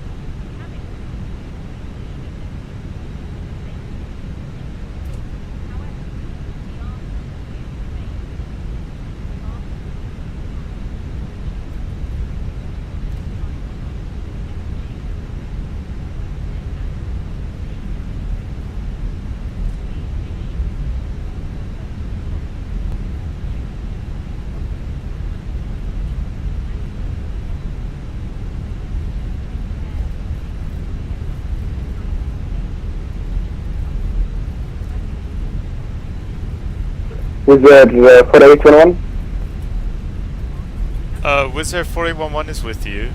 K: Wizz Air 4811?
A: Wizz Air 4811 is with you.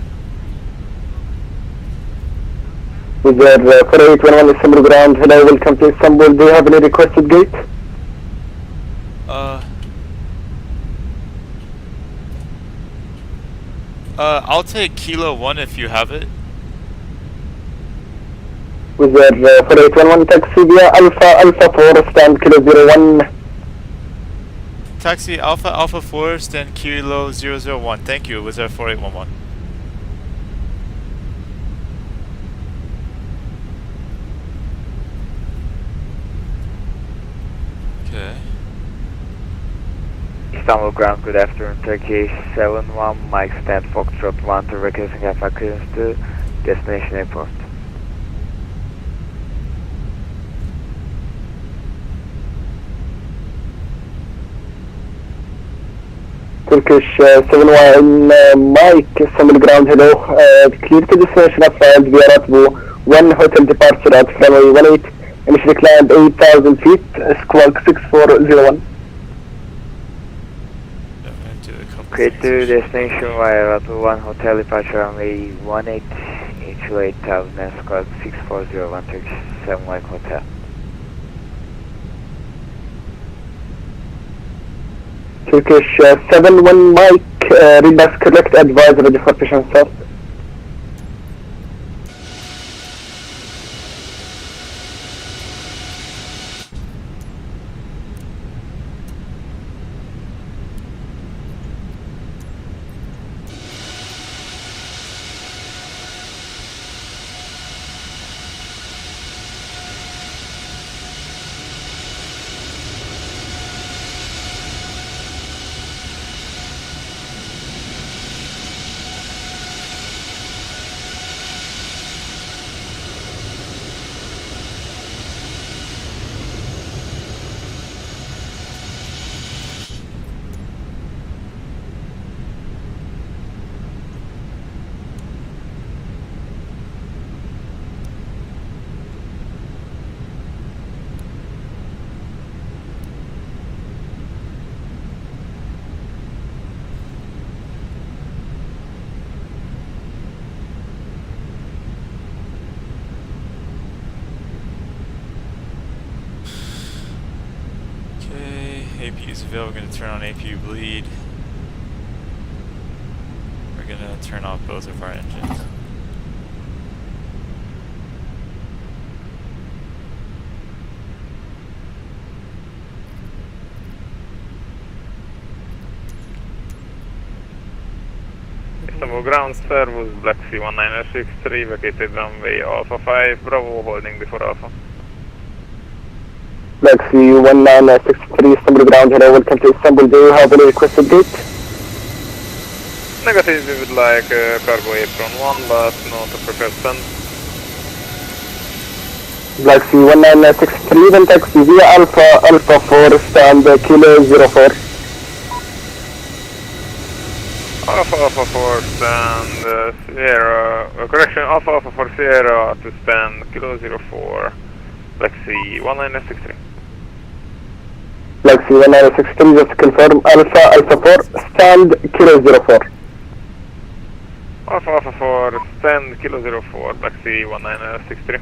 K: Wizz Air 4811 Istanbul ground, hello, welcome to Istanbul. Do you have any requested gate?
A: I'll take Kilo 1 if you have it.
K: With your 4811 taxi via Alpha 4, stand Kilo 01.
A: Taxi Alpha 4, stand Kilo 001. Thank you, Wizard 4811. Okay.
E: Istanbul ground, good afternoon, Turkey 71, Mike stand Foxtrot 1 to requesting Alpha clearance to destination airport.
K: Turkish 71 Mike, Istanbul ground, hello. Clear to destination assigned via Ratbu 1 hotel departure at runway 18. Initially climb 8,000 feet, squawk 6401.
E: Okay, to destination via Ratbu 1 hotel departure runway 18, initially 8,000 and squawk 6401, Turkish 7 Mike hotel.
K: Turkish 71 Mike, read back correct, advise ready for patient start.
A: APU's available. We're going to turn on APU bleed. We're going to turn off both of our engines.
B: Istanbul ground servus, Black Sea 1963, vacated runway Alpha 5, Bravo holding before Alpha.
K: Black Sea 1963, Istanbul ground, hello, welcome to Istanbul. Do you have any requested date?
B: Negative, we would like cargo apron 1, but not a preferred send.
K: Black Sea 1963, then taxi via Alpha 4, stand Kilo 04.
B: Alpha 4 stand Sierra, correction, Alpha 4 Sierra to stand Kilo 04, Black Sea 1963.
K: Black Sea 1963, just to confirm, Alpha 4, stand Kilo 04.
B: Alpha 4 stand Kilo 04, Black Sea 1963.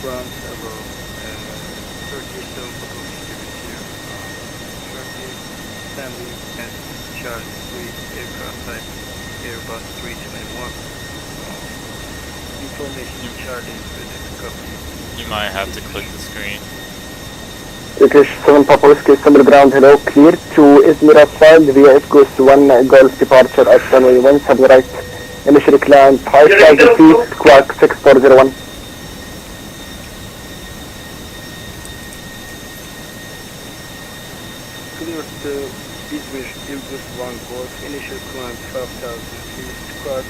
E: ground level 37 Photo Victor here. Currently standing at Charlie 3 aircraft type Airbus 321. Information Charlie with copy.
A: You might have to click the screen.
K: Turkish 7 Papa Whiskey, Summer Ground, hello, clear to Izmir outside, VF Goose 1 Golf departure at runway 17 right, initially climb 5,000 feet, squawk 6401.
E: Clear to Izmir Goose 1 Golf, initial climb 12,000 feet, squawk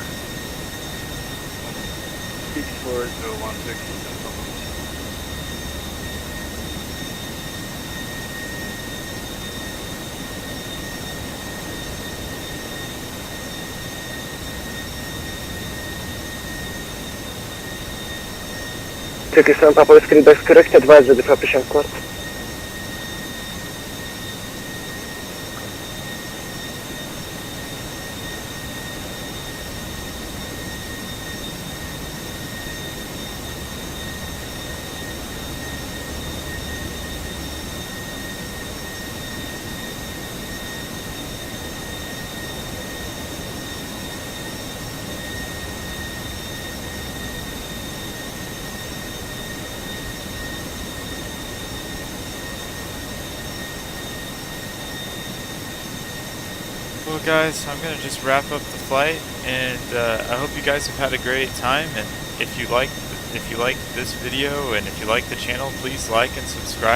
E: 6401 Turkish 7 Papa Whiskey.
K: Turkish 7 Papa Whiskey, that's correct, advise the preparation course.
A: Well guys, I'm gonna just wrap up the flight, and I hope you guys have had a great time. And if you like this video and if you like the channel, please like and subscribe.